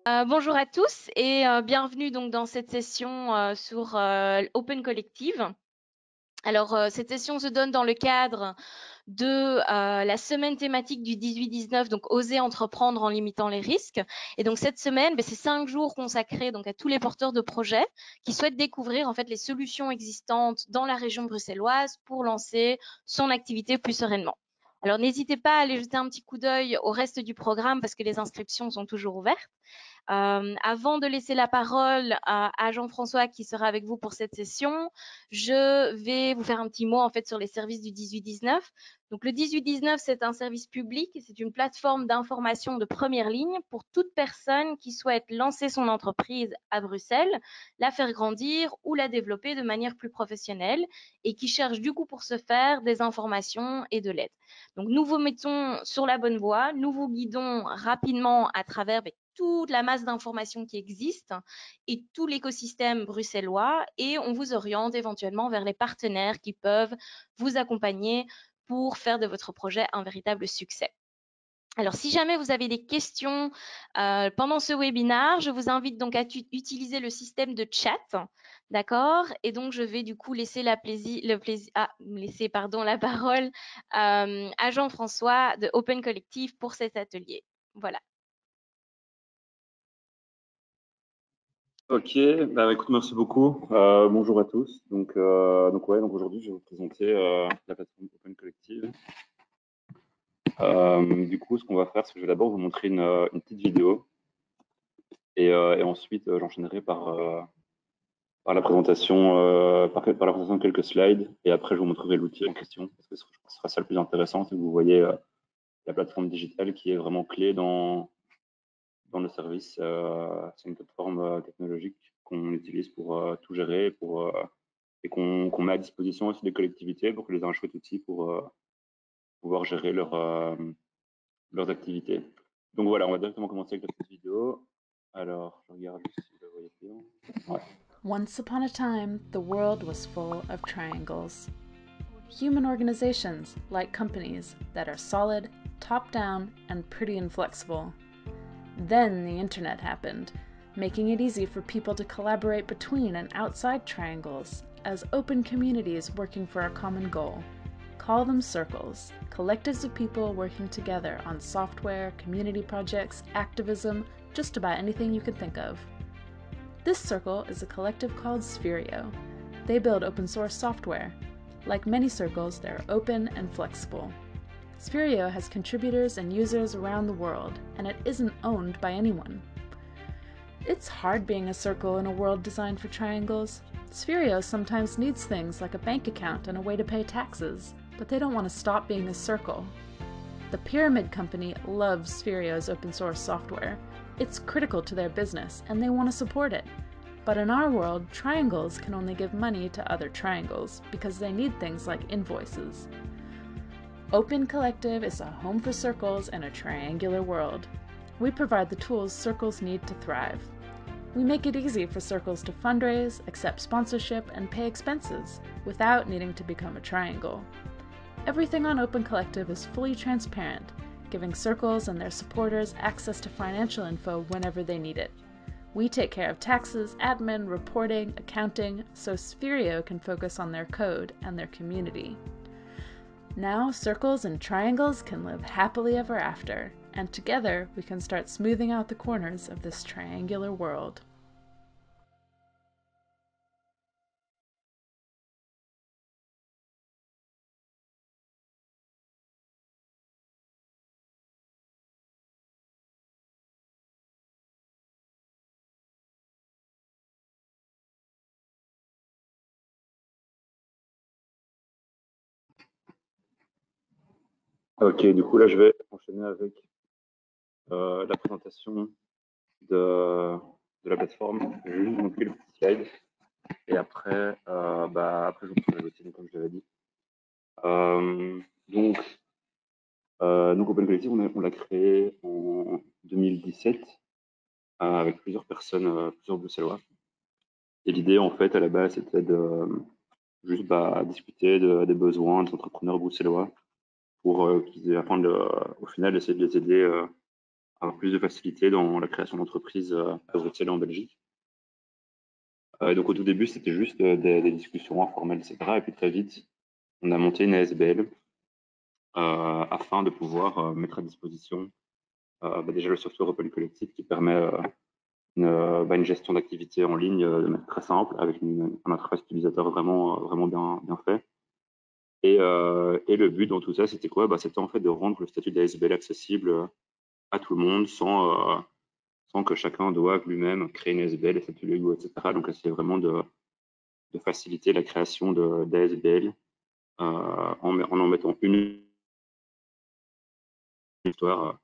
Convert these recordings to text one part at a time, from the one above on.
Bonjour à tous et bienvenue donc dans cette session sur Open Collective. Alors, cette session se donne dans le cadre de la semaine thématique du 18-19, donc oser entreprendre en limitant les risques. Et donc cette semaine, c'est 5 jours consacrés donc à tous les porteurs de projets qui souhaitent découvrir en fait les solutions existantes dans la région bruxelloise pour lancer son activité plus sereinement. Alors n'hésitez pas à aller jeter un petit coup d'œil au reste du programme parce que les inscriptions sont toujours ouvertes. Avant de laisser la parole à Jean-François qui sera avec vous pour cette session, je vais vous faire un petit mot en fait sur les services du 18-19. Donc le 18-19, c'est un service public, c'est une plateforme d'information de première ligne pour toute personne qui souhaite lancer son entreprise à Bruxelles, la faire grandir ou la développer de manière plus professionnelle et qui cherche du coup pour ce faire des informations et de l'aide. Donc nous vous mettons sur la bonne voie, nous vous guidons rapidement à travers toute la masse d'informations qui existe et tout l'écosystème bruxellois et on vous oriente éventuellement vers les partenaires qui peuvent vous accompagner pour faire de votre projet un véritable succès. Alors, si jamais vous avez des questions pendant ce webinaire, je vous invite donc à utiliser le système de chat, d'accord? Et donc, je vais du coup laisser la parole à Jean-François de Open Collective pour cet atelier. Voilà. Ok, écoute, merci beaucoup. Bonjour à tous. Donc aujourd'hui, je vais vous présenter la plateforme Open Collective. Du coup, ce qu'on va faire, c'est que je vais d'abord vous montrer une petite vidéo et ensuite j'enchaînerai par la présentation, par la présentation de quelques slides et après je vous montrerai l'outil en question parce que ce sera ça le plus intéressant, c'est que vous voyez la plateforme digitale qui est vraiment clé dans le service. C'est une plateforme technologique qu'on utilise pour tout gérer et qu'on met à disposition aussi des collectivités pour qu'elles aient un chouette outil pour pouvoir gérer leurs activités. Donc voilà, on va directement commencer avec la petite vidéo. Alors, je regarde juste si vous la voyez bien. Ouais. Once upon a time, the world was full of triangles. Human organizations, like companies, that are solid, top-down, and pretty inflexible. Then the internet happened, making it easy for people to collaborate between and outside triangles as open communities working for a common goal. Call them circles, collectives of people working together on software, community projects, activism, just about anything you can think of. This circle is a collective called Spherio. They build open source software. Like many circles, they're open and flexible. Spherio has contributors and users around the world, and it isn't owned by anyone. It's hard being a circle in a world designed for triangles. Spherio sometimes needs things like a bank account and a way to pay taxes, but they don't want to stop being a circle. The Pyramid Company loves Spherio's open source software. It's critical to their business, and they want to support it. But in our world, triangles can only give money to other triangles because they need things like invoices. Open Collective is a home for circles in a triangular world. We provide the tools circles need to thrive. We make it easy for circles to fundraise, accept sponsorship, and pay expenses without needing to become a triangle. Everything on Open Collective is fully transparent, giving circles and their supporters access to financial info whenever they need it. We take care of taxes, admin, reporting, accounting, so Spherio can focus on their code and their community. Now, circles and triangles can live happily ever after, and together we can start smoothing out the corners of this triangular world. Ok, du coup là je vais enchaîner avec la présentation de la plateforme. Je vais juste vous montrer le petit slide et après, après je vous montrerai l'outil comme je l'avais dit. Donc Open Collective, on l'a créé en 2017 avec plusieurs personnes, plusieurs bruxellois. Et l'idée, en fait, à la base, c'était de juste discuter des besoins des entrepreneurs bruxellois pour qu'ils aient, afin de, au final, essayer de les aider avoir plus de facilité dans la création d'entreprises à Bruxelles et en Belgique. Et donc au tout début, c'était juste des discussions informelles, etc. Et puis très vite, on a monté une ASBL afin de pouvoir mettre à disposition déjà le software Open Collective qui permet une gestion d'activité en ligne de manière très simple avec un interface utilisateur vraiment bien fait. Et le but dans tout ça, c'était quoi? C'était en fait de rendre le statut d'ASBL accessible à tout le monde sans que chacun doive lui-même créer une ASBL et statut Lego, etc. Donc, c'est vraiment de faciliter la création d'ASBL en mettant une histoire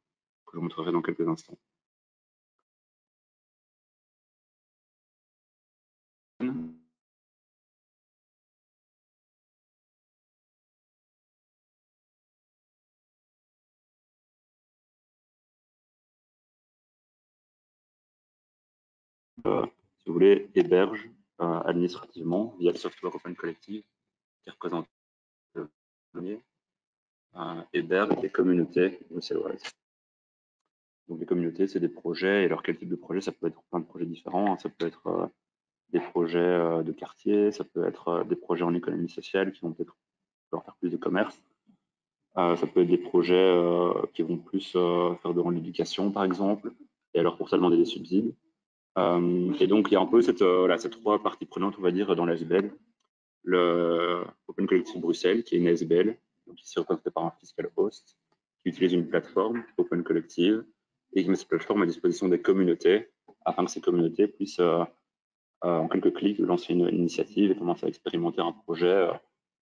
que je vous montrerai dans quelques instants. Si vous voulez, héberge administrativement via le software Open Collective qui représente le premier, héberge des communautés bruxelloises. Donc les communautés, c'est des projets, et alors quel type de projet? Ça peut être plein de projets différents, hein. Ça peut être des projets de quartier, ça peut être des projets en économie sociale qui vont peut-être leur faire plus de commerce. Ça peut être des projets qui vont plus faire de l'éducation, par exemple, et alors pour ça demander des subsides. Et donc il y a un peu ces trois parties prenantes, on va dire, dans l'ASBL. Le Open Collective Bruxelles, qui est une ASBL, donc ici représentée par un fiscal host, qui utilise une plateforme Open Collective et qui met cette plateforme à disposition des communautés afin que ces communautés puissent en quelques clics lancer une initiative et commencer à expérimenter un projet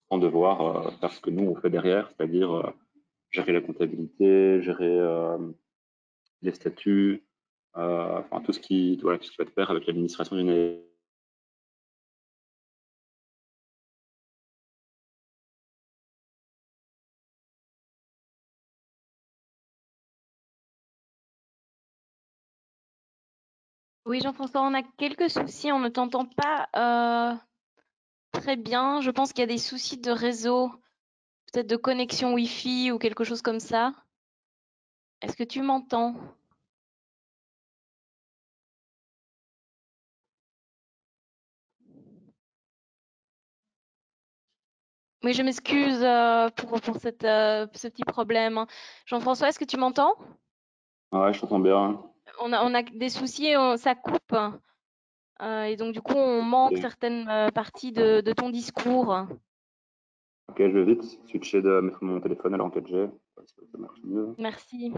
sans devoir faire ce que nous on fait derrière, c'est-à-dire gérer la comptabilité, gérer les statuts, enfin tout ce qui va de pair avec l'administration d'une. Oui, Jean-François, on a quelques soucis, on ne t'entend pas très bien. Je pense qu'il y a des soucis de réseau, peut-être de connexion Wi-Fi ou quelque chose comme ça. Est-ce que tu m'entends? Oui, je m'excuse pour ce petit problème, hein. Jean-François, est-ce que tu m'entends? Ouais, je t'entends bien. On a des soucis, ça coupe. Et donc, du coup, on manque Ok, certaines parties de ton discours. ok, je vais vite switcher de mettre mon téléphone à la 4G. Ça marche mieux. Merci.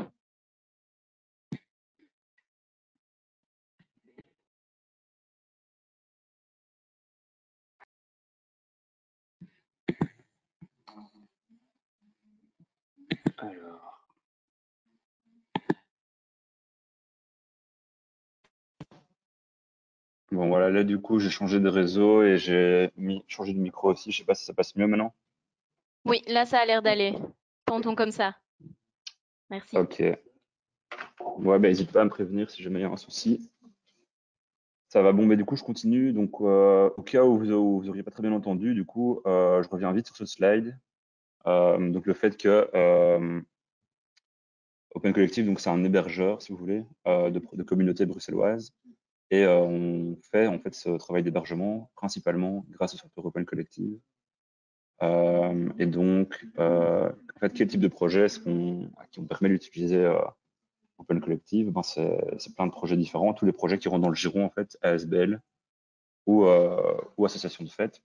Alors. Bon, voilà, là, du coup, j'ai changé de réseau et j'ai changé de micro aussi. Je sais pas si ça passe mieux maintenant. Oui, là, ça a l'air d'aller. Tentons comme ça. Merci. Ok. Ouais, n'hésite pas à me prévenir si jamais il y a un souci. Ça va, bon, mais du coup, je continue. Donc, au cas où vous auriez pas très bien entendu, du coup, je reviens vite sur ce slide. Donc, le fait que Open Collective, donc c'est un hébergeur, si vous voulez, de communautés bruxelloises. Et on fait en fait ce travail d'hébergement principalement grâce au software Open Collective. Et donc, en fait, quel type de projet est-ce qui on permet d'utiliser Open Collective? C'est plein de projets différents, tous les projets qui rentrent dans le giron en fait, ASBL ou association de fête.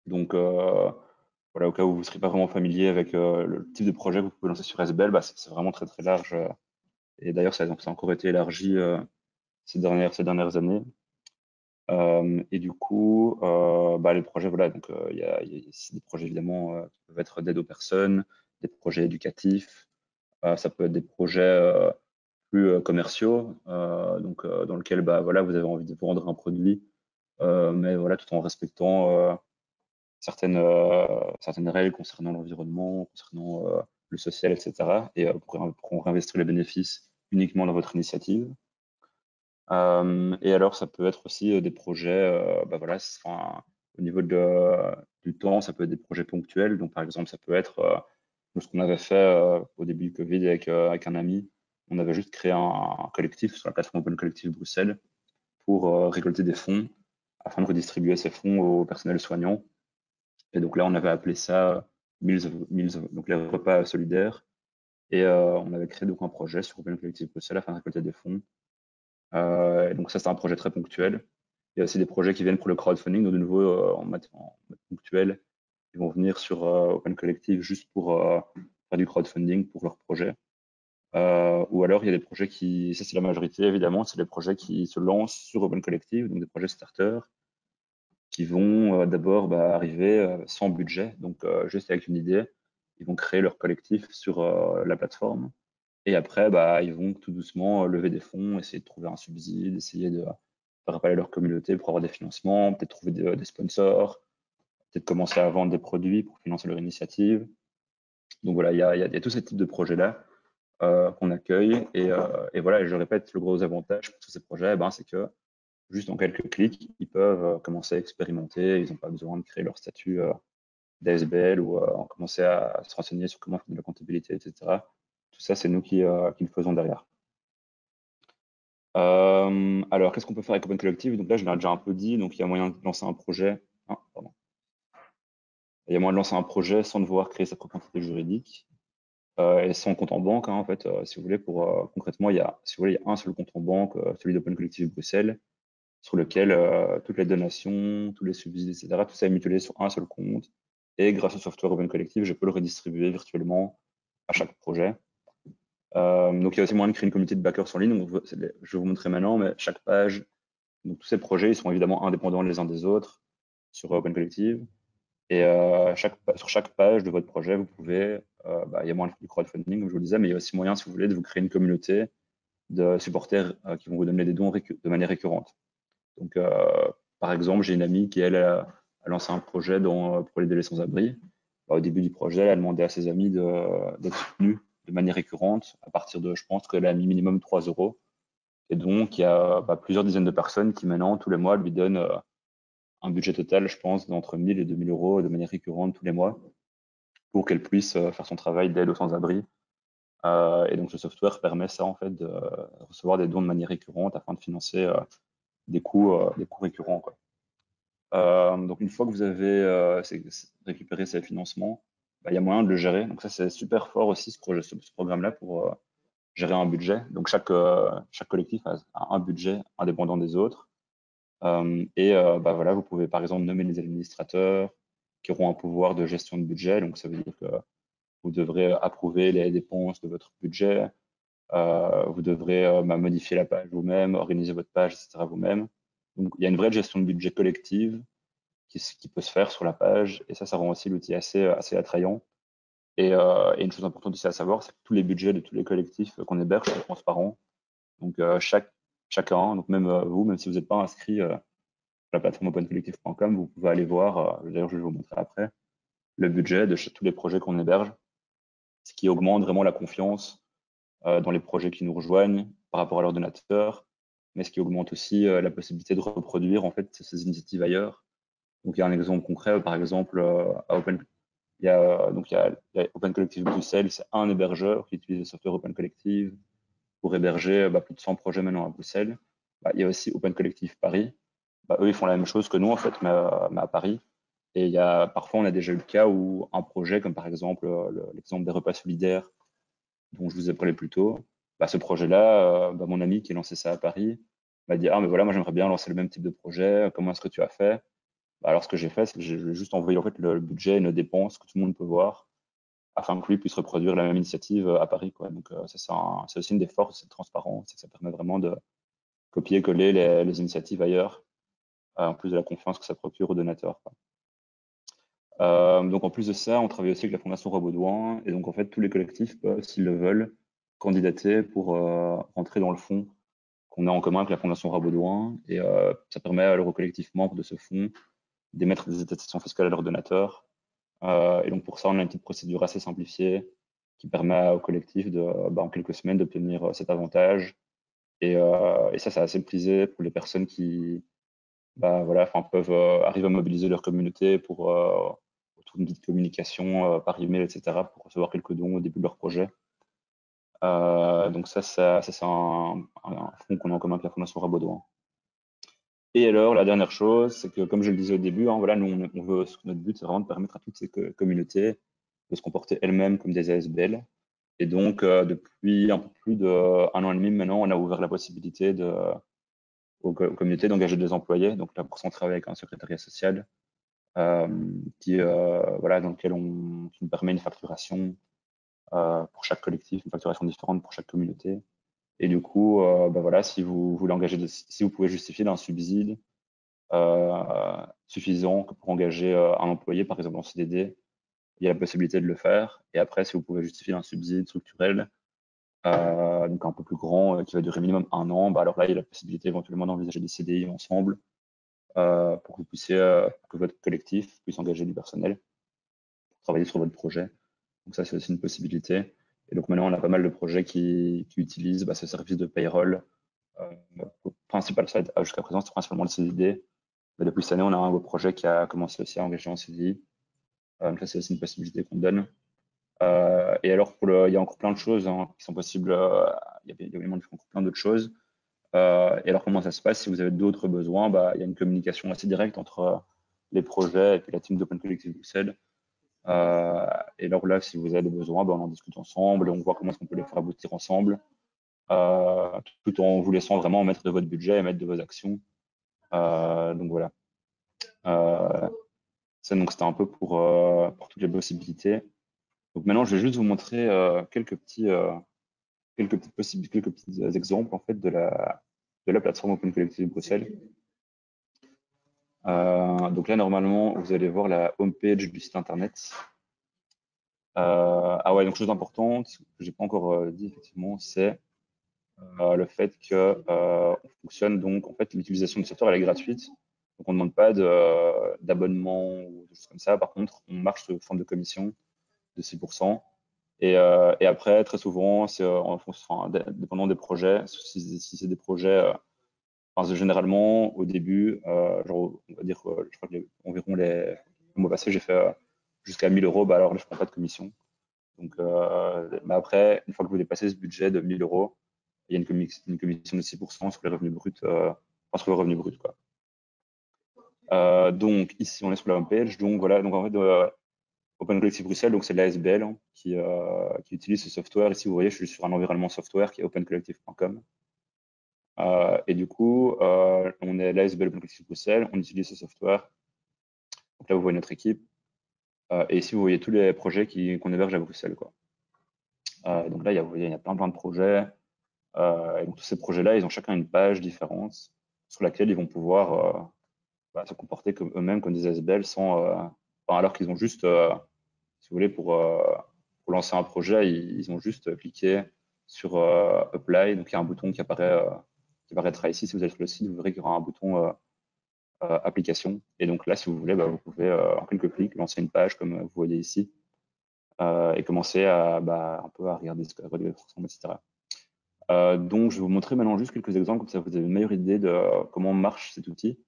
Donc, voilà, au cas où vous ne serez pas vraiment familier avec le type de projet que vous pouvez lancer sur ASBL, c'est vraiment très très large. Et d'ailleurs, ça a encore été élargi ces dernières années. Et du coup, les projets, voilà, donc il y a des projets évidemment qui peuvent être d'aide aux personnes, des projets éducatifs, ça peut être des projets plus commerciaux, donc dans lequel voilà, vous avez envie de vendre un produit, mais voilà, tout en respectant certaines règles concernant l'environnement, concernant le social, etc. Et pour réinvestir les bénéfices uniquement dans votre initiative. Et alors, ça peut être aussi des projets, voilà, au niveau du temps, ça peut être des projets ponctuels. Donc, par exemple, ça peut être ce qu'on avait fait au début du Covid avec un ami. on avait juste créé un collectif sur la plateforme Open Collective Bruxelles pour récolter des fonds afin de redistribuer ces fonds au personnel soignant. Et donc là, on avait appelé ça donc les repas solidaires. Et on avait créé donc un projet sur Open Collective Bruxelles afin de récolter des fonds. Et donc ça, c'est un projet très ponctuel. Il y a aussi des projets qui viennent pour le crowdfunding, donc de nouveau en mode ponctuel. Ils vont venir sur Open Collective juste pour faire du crowdfunding pour leur projet. Ou alors, il y a des projets qui, ça c'est la majorité évidemment, c'est des projets qui se lancent sur Open Collective, donc des projets starters, qui vont d'abord arriver sans budget, donc juste avec une idée. Ils vont créer leur collectif sur la plateforme. Et après, ils vont tout doucement lever des fonds, essayer de trouver un subside, essayer de faire appel à leur communauté pour avoir des financements, peut-être trouver des sponsors, peut-être commencer à vendre des produits pour financer leur initiative. Donc voilà, il y a tous ces types de projets-là qu'on accueille. Et voilà, et je répète, le gros avantage pour tous ces projets, c'est que juste en quelques clics, ils peuvent commencer à expérimenter. Ils n'ont pas besoin de créer leur statut d'ASBL ou commencer à se renseigner sur comment faire de la comptabilité, etc. Tout ça, c'est nous qui le faisons derrière. Alors, qu'est-ce qu'on peut faire avec Open Collective? Donc là, je l'ai déjà un peu dit. Donc, il y a moyen de lancer un projet. Il y a moyen de lancer un projet sans devoir créer sa propre entité juridique et sans compte en banque. En fait, si vous voulez, concrètement, il y a un seul compte en banque, celui d'Open Collective Bruxelles, sur lequel toutes les donations, tous les subsides, etc., tout ça est mutualisé sur un seul compte. Et grâce au software Open Collective, je peux le redistribuer virtuellement à chaque projet. Donc, il y a aussi moyen de créer une communauté de backers en ligne. Donc, je vais vous montrer maintenant, mais chaque page, donc tous ces projets, ils sont évidemment indépendants les uns des autres sur Open Collective. Et sur chaque page de votre projet, vous pouvez, il y a moyen de crowdfunding, comme je vous le disais, mais il y a aussi moyen, si vous voulez, de vous créer une communauté de supporters qui vont vous donner des dons de manière récurrente. Donc, par exemple, j'ai une amie qui, elle, a lancé un projet pour les délais sans-abri. Au début du projet, elle a demandé à ses amis d'être soutenus de manière récurrente à partir de, je pense qu'elle a mis minimum 3 €. Et donc, il y a plusieurs dizaines de personnes qui, maintenant, tous les mois, lui donnent un budget total, je pense, d'entre 1 000 et 2 000 € de manière récurrente tous les mois pour qu'elle puisse faire son travail d'aide aux sans-abri. Et donc, le software permet ça, en fait, de recevoir des dons de manière récurrente afin de financer des coûts récurrents, quoi. Donc, une fois que vous avez récupéré ces financements, il y a moyen de le gérer. Donc, ça, c'est super fort aussi, ce programme-là, pour gérer un budget. Donc, chaque collectif a un budget indépendant des autres. Voilà, vous pouvez, par exemple, nommer les administrateurs qui auront un pouvoir de gestion de budget. Donc, ça veut dire que vous devrez approuver les dépenses de votre budget. Vous devrez modifier la page vous-même, organiser votre page, etc. vous-même. Donc, il y a une vraie gestion de budget collective qui peut se faire sur la page. Et ça rend aussi l'outil assez attrayant. Et une chose importante ici à savoir, c'est que tous les budgets de tous les collectifs qu'on héberge sont transparents. Donc, chacun, donc même vous, même si vous n'êtes pas inscrit sur la plateforme opencollective.com, vous pouvez aller voir, d'ailleurs je vais vous montrer après, le budget de tous les projets qu'on héberge, ce qui augmente vraiment la confiance dans les projets qui nous rejoignent par rapport à leurs donateurs, mais ce qui augmente aussi la possibilité de reproduire en fait ces initiatives ailleurs. Donc il y a un exemple concret, par exemple il y a Open Collective Bruxelles, c'est un hébergeur qui utilise le software Open Collective pour héberger plus de 100 projets maintenant à Bruxelles. Il y a aussi Open Collective Paris. Eux, ils font la même chose que nous, en fait, mais à Paris. Et parfois, on a déjà eu le cas où un projet, comme par exemple l'exemple des repas solidaires dont je vous ai parlé plus tôt, ce projet-là, mon ami qui a lancé ça à Paris m'a dit « Ah, mais voilà, moi j'aimerais bien lancer le même type de projet, comment est-ce que tu as fait ?» Alors, ce que j'ai fait, c'est que j'ai juste envoyé en fait, le budget et nos dépenses que tout le monde peut voir afin que lui puisse reproduire la même initiative à Paris, quoi. Donc, c'est aussi une des forces de cette transparence, c'est que ça permet vraiment de copier-coller les initiatives ailleurs, en plus de la confiance que ça procure aux donateurs, quoi. Donc, en plus de ça, on travaille aussi avec la Fondation Rebaudouin. Et donc, en fait, tous les collectifs peuvent, s'ils le veulent, candidater pour rentrer dans le fonds qu'on a en commun avec la Fondation Rebaudouin. Et ça permet à l'Eurocollectif membre de ce fonds d'émettre des attestations fiscales à leurs donateurs. Et donc, pour ça, on a une petite procédure assez simplifiée qui permet au collectif, en quelques semaines, d'obtenir cet avantage. Et ça, c'est assez prisé pour les personnes qui peuvent arriver à mobiliser leur communauté pour autour d'une petite communication par email, etc., pour recevoir quelques dons au début de leur projet. Donc ça c'est un fonds qu'on a en commun avec la Fondation Rabaudouin. Et alors, la dernière chose, c'est que, comme je le disais au début, voilà, nous, on veut, notre but, c'est vraiment de permettre à toutes ces communautés de se comporter elles-mêmes comme des ASBL. Et donc, depuis un peu plus d'1 an et demi maintenant, on a ouvert la possibilité aux communautés d'engager des employés. Donc là, pour ça, on travaille avec un secrétariat social voilà, dans lequel qui nous permet une facturation pour chaque collectif, une facturation différente pour chaque communauté. Et du coup, voilà, si vous voulez engager, si vous pouvez justifier d'un subside suffisant pour engager un employé, par exemple en CDD, il y a la possibilité de le faire. Et après, si vous pouvez justifier un subside structurel, donc un peu plus grand, qui va durer minimum 1 an, alors là, il y a la possibilité éventuellement d'envisager des CDI ensemble pour que vous puissiez, que votre collectif puisse engager du personnel pour travailler sur votre projet. Donc ça, c'est aussi une possibilité. Et donc maintenant, on a pas mal de projets qui utilisent ce service de payroll. Le principal site jusqu'à présent, c'est principalement le CDD. Mais depuis cette année, on a un nouveau projet qui a commencé aussi à engager en CDI. Donc là, c'est aussi une possibilité qu'on donne. Et alors, il y a encore plein de choses qui sont possibles. Il y a évidemment encore plein d'autres choses. Et alors, comment ça se passe? Si vous avez d'autres besoins, il y a une communication assez directe entre les projets et puis la team d'Open Collective Bruxelles. Et alors là, si vous avez des besoins, on en discute ensemble et on voit comment est-ce qu'on peut les faire aboutir ensemble, tout en vous laissant vraiment mettre de votre budget et mettre de vos actions. Donc voilà. Donc c'était un peu pour toutes les possibilités. Donc maintenant, je vais juste vous montrer quelques petits exemples en fait de la plateforme Open Collective Bruxelles. Donc là, normalement, vous allez voir la homepage du site internet. Ah ouais, donc chose importante que j'ai pas encore dit effectivement, c'est le fait que on fonctionne donc en fait l'utilisation du software elle est gratuite, donc on ne demande pas d'abonnement ou des choses comme ça. Par contre, on marche sous forme de commission de 6%. Et après, très souvent, c'est en fonction, dépendant des projets. Si c'est des projets, généralement au début, genre, on va dire, je crois que environ le mois passé, j'ai fait jusqu'à 1 000 €. Alors là, je prends pas de commission. Donc, mais après, une fois que vous dépassez ce budget de 1 000 €, il y a une commission de 6% sur les revenus bruts, sur le revenu brut, quoi. Donc ici, on est sur la homepage. Donc voilà, donc en fait, Open Collective Bruxelles, donc c'est l'ASBL qui utilise ce software. Ici, vous voyez, je suis sur un environnement software qui est opencollective.com. Et du coup, on est l'ASBL Open Collective Bruxelles, on utilise ce software. Donc là, vous voyez notre équipe. Et ici, vous voyez tous les projets qu'on héberge à Bruxelles, quoi. Donc là, vous voyez, il y a plein de projets. Et donc, tous ces projets-là, ils ont chacun une page différente sur laquelle ils vont pouvoir se comporter comme eux-mêmes, comme des ASBL, alors qu'ils ont juste, si vous voulez, pour lancer un projet, ils ont juste cliqué sur Apply. Donc, il y a un bouton qui apparaîtra ici. Si vous allez sur le site, vous verrez qu'il y aura un bouton application. Et donc là, si vous voulez, vous pouvez en quelques clics lancer une page comme vous voyez ici et commencer un peu à regarder ce que les ressemble, etc. Donc, je vais vous montrer maintenant juste quelques exemples, comme ça vous avez une meilleure idée de comment marche cet outil.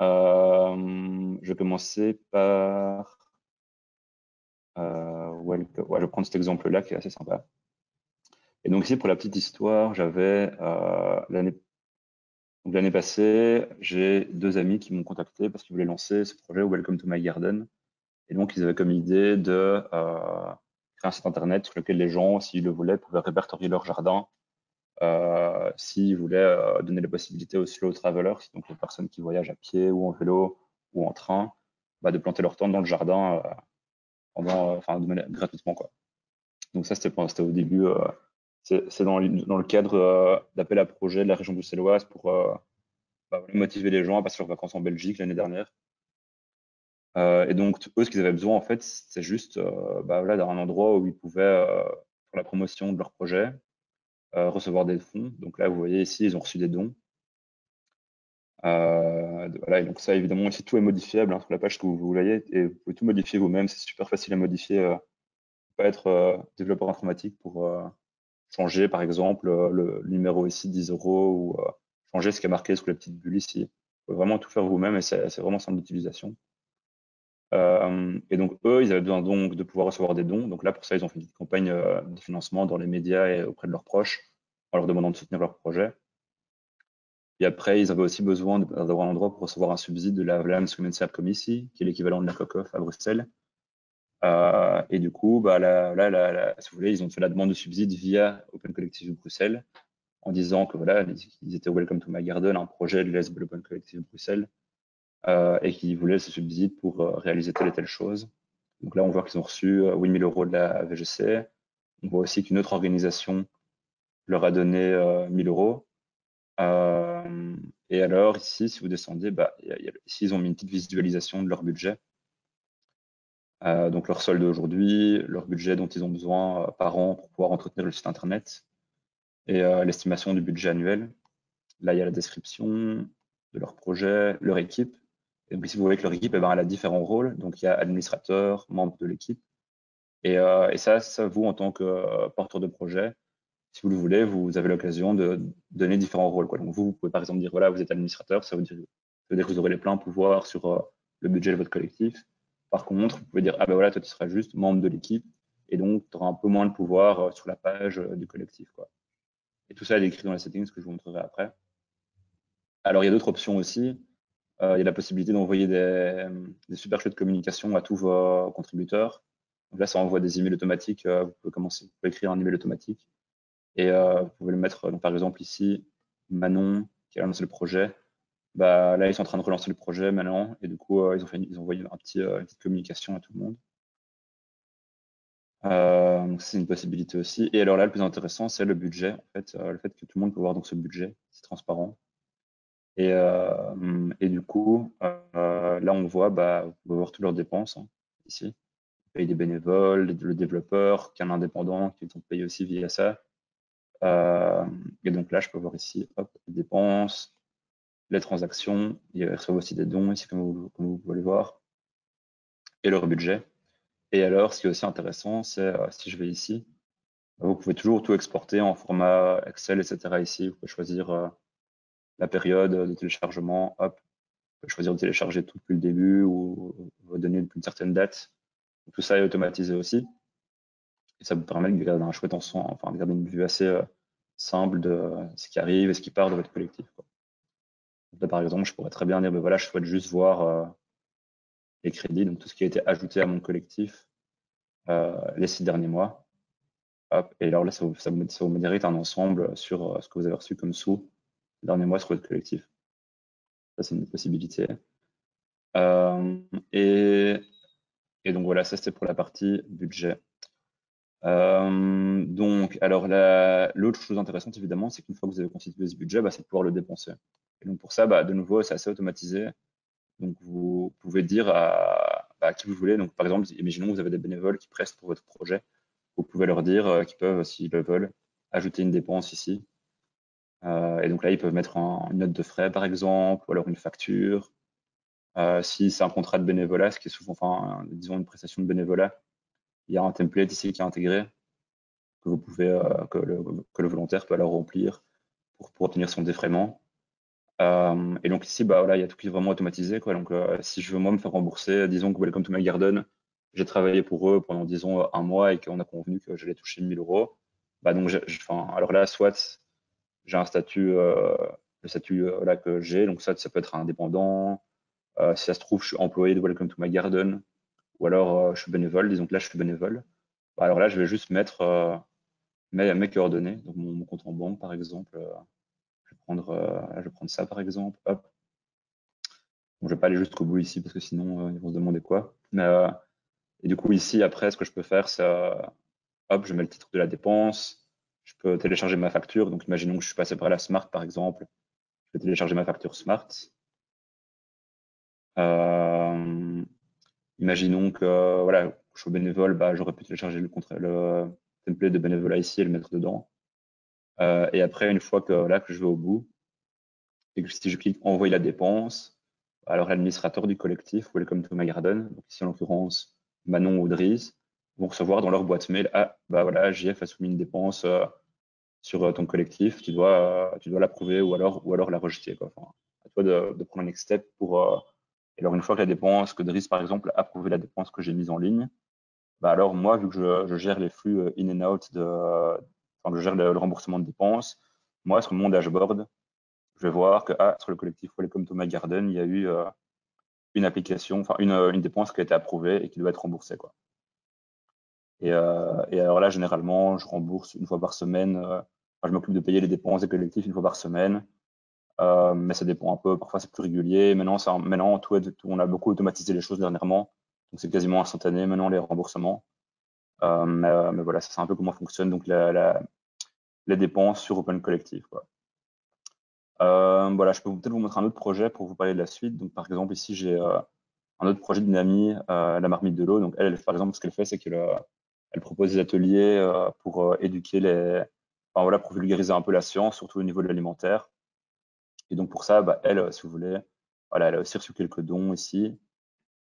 Je vais commencer par ouais, je vais prendre cet exemple-là qui est assez sympa. Et donc ici, pour la petite histoire, j'avais l'année passée, j'ai 2 amis qui m'ont contacté parce qu'ils voulaient lancer ce projet Welcome to My Garden. Et donc, ils avaient comme idée de créer un site internet sur lequel les gens, s'ils le voulaient, pouvaient répertorier leur jardin. S'ils voulaient donner la possibilité aux slow travelers, donc les personnes qui voyagent à pied ou en vélo ou en train, de planter leur tente dans le jardin gratuitement, quoi. Donc ça, c'était au début. C'est dans le cadre d'appel à projet de la région bruxelloise pour motiver les gens à passer leurs vacances en Belgique l'année dernière. Et donc, eux, ce qu'ils avaient besoin, en fait, c'est juste d'un endroit où ils pouvaient faire la promotion de leur projet, recevoir des fonds. Donc là, vous voyez ici, ils ont reçu des dons. Voilà, et donc ça, évidemment, ici, tout est modifiable sur la page que vous voyez, et vous pouvez tout modifier vous-même. C'est super facile à modifier. Pas être développeur informatique pour changer, par exemple, le numéro ici, 10 € ou changer ce qui est marqué sous la petite bulle ici. Vous pouvez vraiment tout faire vous-même et c'est vraiment simple d'utilisation. Et donc, eux, ils avaient besoin donc de pouvoir recevoir des dons. Donc là, pour ça, ils ont fait une petite campagne de financement dans les médias et auprès de leurs proches, en leur demandant de soutenir leur projet. Et après, ils avaient aussi besoin d'avoir un endroit pour recevoir un subside de la Vlaams Gemeenschapscommissie, qui est l'équivalent de la COCOF à Bruxelles. Et du coup, si vous voulez, ils ont fait la demande de subside via Open Collective Bruxelles, en disant que voilà, ils étaient Welcome to My Garden, un projet de l'ESB Open Collective Bruxelles, et qu'ils voulaient ce subside pour réaliser telle et telle chose. Donc là, on voit qu'ils ont reçu 8 000 € de la VGC. On voit aussi qu'une autre organisation leur a donné 1 000 €. Et alors ici, si vous descendez, ici ils ont mis une petite visualisation de leur budget. Donc leur solde aujourd'hui, leur budget dont ils ont besoin par an pour pouvoir entretenir le site internet et l'estimation du budget annuel. Là, il y a la description de leur projet, leur équipe. Et donc ici, vous voyez que leur équipe, elle a différents rôles. Donc il y a administrateur, membre de l'équipe. Et ça, vous, en tant que porteur de projet, si vous le voulez, vous avez l'occasion de donner différents rôles, quoi. Donc vous pouvez par exemple dire, voilà, vous êtes administrateur, ça veut dire que vous aurez les pleins pouvoirs sur le budget de votre collectif. Par contre, vous pouvez dire, ah ben voilà, toi tu seras juste membre de l'équipe, et donc tu auras un peu moins de pouvoir sur la page du collectif, quoi. Et tout ça est écrit dans les settings que je vous montrerai après. Alors il y a d'autres options aussi. Il y a la possibilité d'envoyer des super chouettes de communication à tous vos contributeurs. Donc là, ça envoie des emails automatiques. Vous pouvez écrire un email automatique. Et vous pouvez le mettre, donc, par exemple, ici, Manon, qui a lancé le projet. Là, ils sont en train de relancer le projet maintenant. Et du coup, ils ont envoyé une petite communication à tout le monde. Donc c'est une possibilité aussi. Et alors là, le plus intéressant, c'est le budget. En fait, le fait que tout le monde peut voir donc ce budget, c'est transparent. Et du coup, là, on voit, vous pouvez voir toutes leurs dépenses, hein, ici. Ils payent des bénévoles, le développeur, qui est un indépendant, qui sont payés aussi via ça. Et donc là, je peux voir ici, hop, les dépenses, les transactions. Ils reçoivent aussi des dons ici, comme vous pouvez le voir, et leur budget. Et alors, ce qui est aussi intéressant, c'est si je vais ici, vous pouvez toujours tout exporter en format Excel, etc. Ici, vous pouvez choisir la période de téléchargement, hop, vous pouvez choisir de télécharger tout depuis le début ou donner depuis une certaine date. Tout ça est automatisé aussi. Et ça vous permet de garder un chouette ensemble, enfin de garder une vue assez simple de ce qui arrive et ce qui part de votre collectif, quoi. Là, par exemple, je pourrais très bien dire, voilà, je souhaite juste voir les crédits, donc tout ce qui a été ajouté à mon collectif les 6 derniers mois. Hop, et alors là, ça vous mérite un ensemble sur ce que vous avez reçu comme sous les derniers mois sur votre collectif. Ça, c'est une possibilité. Et donc voilà, ça c'était pour la partie budget. Donc, alors l'autre chose intéressante évidemment, c'est qu'une fois que vous avez constitué ce budget, c'est de pouvoir le dépenser. Et donc pour ça, de nouveau, c'est assez automatisé. Donc vous pouvez dire à qui vous voulez. Donc par exemple, imaginons que vous avez des bénévoles qui prestent pour votre projet. Vous pouvez leur dire qu'ils peuvent, s'ils le veulent, ajouter une dépense ici. Et donc là, ils peuvent mettre une note de frais, par exemple, ou alors une facture. Si c'est un contrat de bénévolat, ce qui est souvent, enfin, disons une prestation de bénévolat, il y a un template ici qui est intégré que vous pouvez, que le volontaire peut alors remplir pour obtenir son défraiement. Et donc ici, voilà, il y a tout qui est vraiment automatisé, quoi. Donc si je veux moi me faire rembourser, disons que Welcome to My Garden, j'ai travaillé pour eux pendant, disons, un mois et qu'on a convenu que j'allais toucher 1 000 €. Donc alors là, soit j'ai un statut, le statut là que j'ai, donc ça peut être indépendant. Si ça se trouve, je suis employé de Welcome to My Garden, ou alors je suis bénévole. Disons que là, je suis bénévole. Alors là, je vais juste mettre mes coordonnées, donc mon compte en banque, par exemple. Je vais prendre ça, par exemple. Hop. Bon, je vais pas aller jusqu'au bout ici parce que sinon, ils vont se demander quoi. Et du coup, ici, après, ce que je peux faire, c'est, hop, je mets le titre de la dépense. Je peux télécharger ma facture. Donc, imaginons que je suis passé par la Smart, par exemple. Je vais télécharger ma facture Smart. Imaginons que, voilà, je suis bénévole, j'aurais pu télécharger le template de bénévolat ici et le mettre dedans. Et après, une fois que je vais au bout, et que si je clique envoyer la dépense, alors l'administrateur du collectif, Welcome to My Garden, donc ici en l'occurrence Manon ou Dries, vont recevoir dans leur boîte mail, voilà, JF a soumis une dépense sur ton collectif, tu dois l'approuver ou alors la rejeter, quoi. Enfin, à toi de prendre un next step pour Et alors, une fois que la dépense, que Driss, par exemple, a approuvé la dépense que j'ai mise en ligne, bah alors moi, vu que je gère les flux in and out, enfin, je gère le remboursement de dépenses, moi, sur mon dashboard, je vais voir que sur le collectif Welcome to My Garden, il y a eu une application, enfin une dépense qui a été approuvée et qui doit être remboursée, quoi. Et alors là, généralement, je rembourse une fois par semaine. Je m'occupe de payer les dépenses des collectifs une fois par semaine. Mais ça dépend un peu. Parfois, c'est plus régulier. Maintenant, on a beaucoup automatisé les choses dernièrement. Donc, c'est quasiment instantané maintenant, les remboursements. Mais voilà, ça, c'est un peu comment fonctionne donc les dépenses sur Open Collective, quoi. Voilà, je peux peut-être vous montrer un autre projet pour vous parler de la suite. Donc, par exemple, ici, j'ai un autre projet d'une amie, la marmite de l'eau. Donc, elle, par exemple, ce qu'elle fait, c'est qu'elle propose des ateliers pour éduquer enfin, voilà, pour vulgariser un peu la science, surtout au niveau de l'alimentaire. Et donc, pour ça, bah, elle, si vous voulez, voilà, elle a aussi reçu quelques dons ici.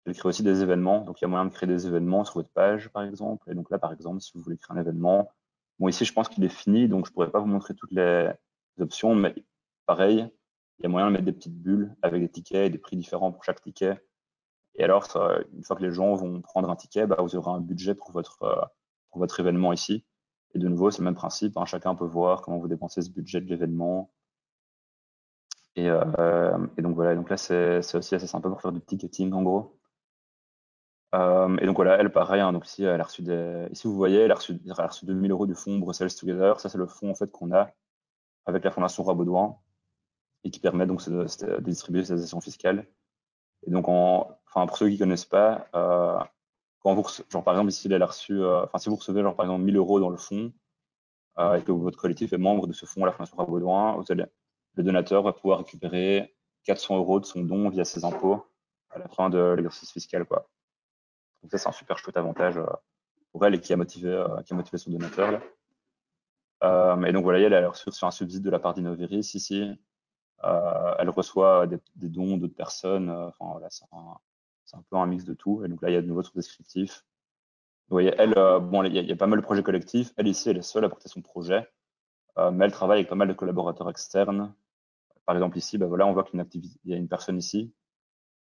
Elle crée aussi des événements. Donc, il y a moyen de créer des événements sur votre page, par exemple. Et donc là, par exemple, si vous voulez créer un événement, bon, ici, je pense qu'il est fini, donc je pourrais pas vous montrer toutes les options, mais pareil, il y a moyen de mettre des petites bulles avec des tickets et des prix différents pour chaque ticket. Et alors, une fois que les gens vont prendre un ticket, bah, vous aurez un budget pour votre événement ici. Et de nouveau, c'est le même principe, hein, chacun peut voir comment vous dépensez ce budget de l'événement. Et donc voilà, donc là, c'est aussi assez sympa pour faire du ticketing, en gros. Et donc voilà, elle, pareil, hein, donc ici, elle a reçu ici, vous voyez, elle a reçu 2000 € du fonds Bruxelles Together. Ça, c'est le fonds, en fait, qu'on a avec la Fondation Roi Baudouin et qui permet donc de distribuer ces actions fiscales. Et donc, enfin, pour ceux qui connaissent pas, quand vous genre par exemple ici elle a reçu, enfin si vous recevez genre par exemple 1000 € dans le fonds et que votre collectif est membre de ce fonds à la Fondation Rabaudouin, le donateur va pouvoir récupérer 400 € de son don via ses impôts à la fin de l'exercice fiscal, quoi. Donc ça c'est un super chouette avantage pour elle et qui a motivé son donateur là. Et donc voilà, elle a reçu un subside de la part d'Innoveris ici. Elle reçoit des dons d'autres personnes. Enfin voilà, c'est un peu un mix de tout. Et donc là, il y a de nouveau sur descriptif. Vous voyez, elle, bon, il y a pas mal de projets collectifs. Elle, ici, elle est seule à porter son projet, mais elle travaille avec pas mal de collaborateurs externes. Par exemple, ici, bah, voilà, on voit qu'il y a une personne ici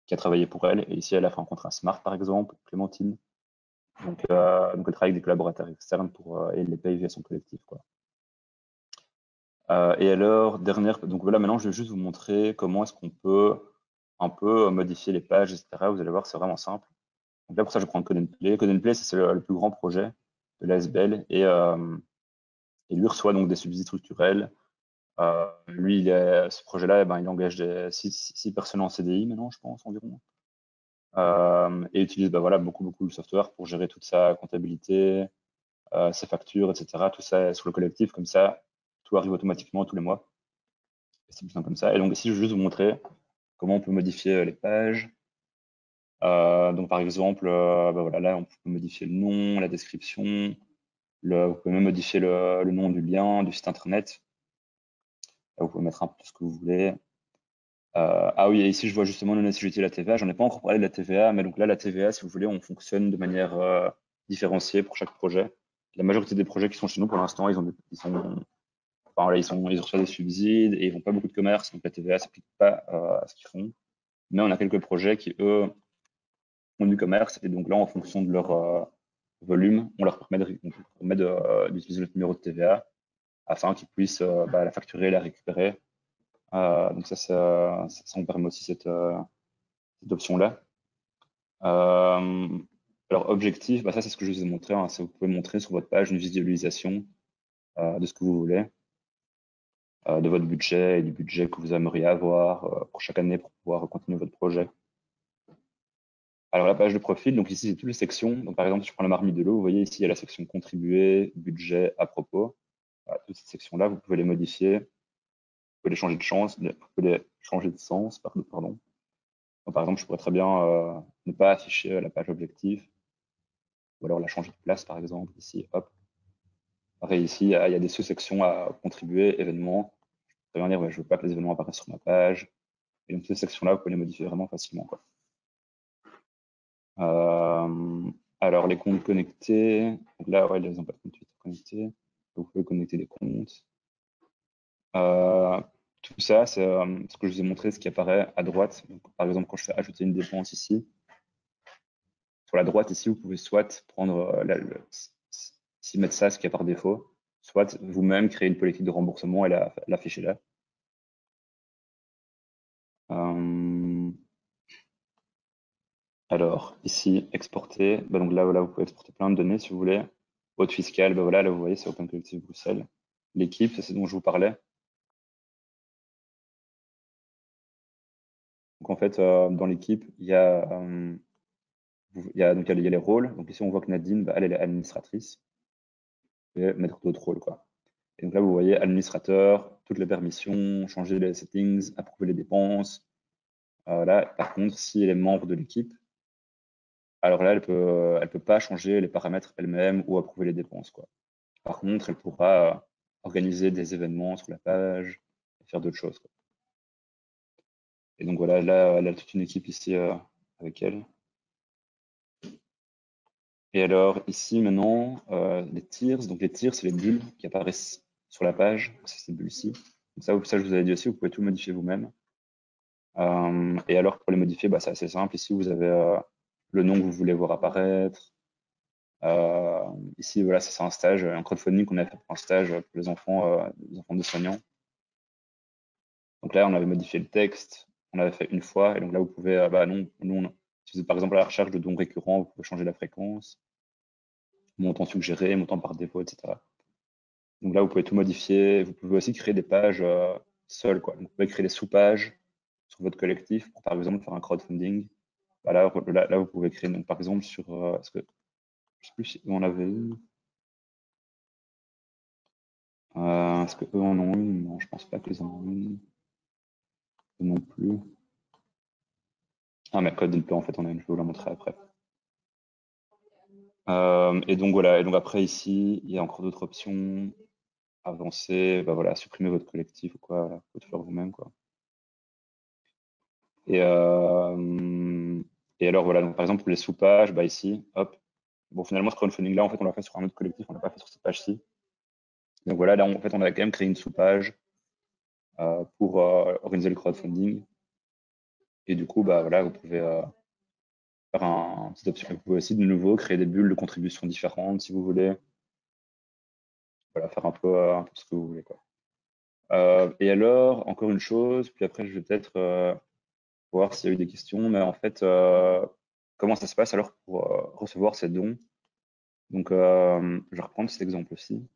qui a travaillé pour elle. Et ici, elle a fait un contrat Smart, par exemple, Clémentine. Donc elle travaille avec des collaborateurs externes et elle les paye via son collectif, quoi. Et alors, donc voilà, maintenant, je vais juste vous montrer comment est-ce qu'on peut un peu modifier les pages, etc. Vous allez voir, c'est vraiment simple. Donc là, pour ça, je vais prendre Code and Play. Code and Play, c'est le plus grand projet de l'ASBL et lui reçoit donc des subsides structurels. Lui, ce projet-là, il engage 6 personnes en CDI maintenant, je pense, environ. Et utilise voilà, beaucoup le software pour gérer toute sa comptabilité, ses factures, etc. Tout ça sur le collectif, comme ça, tout arrive automatiquement tous les mois. C'est plus simple comme ça. Et donc ici, je vais juste vous montrer comment on peut modifier les pages. Donc par exemple, voilà, là, on peut modifier le nom, la description. Vous pouvez même modifier le nom du lien, du site internet. Là, vous pouvez mettre un peu ce que vous voulez. Ah oui, et ici, je vois justement non-assujetti à la TVA. J'en ai pas encore parlé de la TVA, mais donc là, la TVA, si vous voulez, on fonctionne de manière différenciée pour chaque projet. La majorité des projets qui sont chez nous, pour l'instant, ils reçoivent des subsides et ils font pas beaucoup de commerce, donc la TVA s'applique pas à ce qu'ils font. Mais on a quelques projets qui, eux, font du commerce, et donc là, en fonction de leur volume, on leur permet d'utiliser notre numéro de TVA afin qu'ils puissent la facturer et la récupérer. Donc ça on permet aussi cette option-là. Alors objectif, ça c'est ce que je vous ai montré, hein, vous pouvez montrer sur votre page une visualisation de ce que vous voulez, de votre budget et du budget que vous aimeriez avoir pour chaque année pour pouvoir continuer votre projet. Alors la page de profil, donc ici c'est toutes les sections. Donc par exemple, si je prends la marmite de l'eau, vous voyez ici il y a la section contribuer, budget, à propos. Voilà, toutes ces sections-là, vous pouvez les modifier, vous pouvez les changer de sens, pardon. Donc, par exemple, je pourrais très bien ne pas afficher la page objectif, ou alors la changer de place, par exemple, ici, hop. Pareil, ici, il y a des sous-sections à contribuer, événements. Je peux dire, ouais, je veux pas que les événements apparaissent sur ma page. Et donc, ces sections-là, vous pouvez les modifier vraiment facilement, quoi. Alors, les comptes connectés. Donc là, ouais, ils n'ont pas de compte Twitter connecté. Donc, vous pouvez connecter des comptes. tout ça, c'est ce que je vous ai montré, ce qui apparaît à droite. Donc, par exemple, quand je fais ajouter une dépense ici, sur la droite ici, vous pouvez soit prendre ici mettre ça, ce qui est par défaut, soit vous-même créer une politique de remboursement et l'afficher là. Alors, ici, exporter. Bah, donc là, voilà, vous pouvez exporter plein de données si vous voulez. Votre fiscal, bah, voilà, là, vous voyez, c'est Open Collective Bruxelles. L'équipe, c'est ce dont je vous parlais. Donc, en fait, dans l'équipe, il y a, donc, il y a les rôles. Donc, ici, on voit que Nadine, bah, elle est administratrice. Vous pouvez mettre d'autres rôles, quoi. Et donc là, vous voyez administrateur, toutes les permissions, changer les settings, approuver les dépenses. Là, par contre, si elle est membre de l'équipe, alors là, elle peut pas changer les paramètres elle-même ou approuver les dépenses, quoi. Par contre, elle pourra organiser des événements sur la page et faire d'autres choses, quoi. Et donc voilà, là, elle a toute une équipe ici avec elle. Et alors ici maintenant, les tiers. Donc les tiers, c'est les bulles qui apparaissent sur la page. C'est ces bulles-ci. Ça, je vous avais dit aussi, vous pouvez tout modifier vous-même. Et alors pour les modifier, bah, c'est assez simple. Ici, vous avez le nom que vous voulez voir apparaître. Ici, voilà, c'est un stage, un crowdfunding qu'on a fait pour un stage pour les enfants de soignants. Donc là, on avait modifié le texte, on l'avait fait une fois, et donc là, vous pouvez, bah non, si vous êtes par exemple à la recherche de dons récurrents, vous pouvez changer la fréquence, montant suggéré, montant par défaut, etc. Donc là, vous pouvez tout modifier. Vous pouvez aussi créer des pages seules, quoi. Donc, vous pouvez créer des sous-pages sur votre collectif pour, par exemple, faire un crowdfunding. Bah là, vous pouvez créer, donc, par exemple, sur, je sais plus si on avait une. Est-ce que eux en ont une? Non, je pense pas qu'ils en ont une. Eux non plus. Ah, mais Code peut en fait, on a une, je vais vous la montrer après. Et donc voilà, et donc après ici, il y a encore d'autres options. Avancer, bah voilà, supprimer votre collectif ou quoi, vous pouvez tout faire vous-même, quoi. Et, et alors voilà, donc par exemple pour les sous-pages, bah ici, hop. Bon, finalement, ce crowdfunding là, en fait, on l'a fait sur un autre collectif, on l'a pas fait sur cette page-ci. Donc voilà, là, en fait, on a quand même créé une sous-page pour organiser le crowdfunding. Et du coup, bah voilà, vous pouvez faire un petite option. Vous pouvez aussi de nouveau créer des bulles de contribution différentes si vous voulez. Voilà, faire un peu ce que vous voulez, quoi. Et alors, encore une chose, puis après, je vais peut-être voir s'il y a eu des questions, mais en fait, comment ça se passe alors pour recevoir ces dons? Donc, je vais reprendre cet exemple aussi.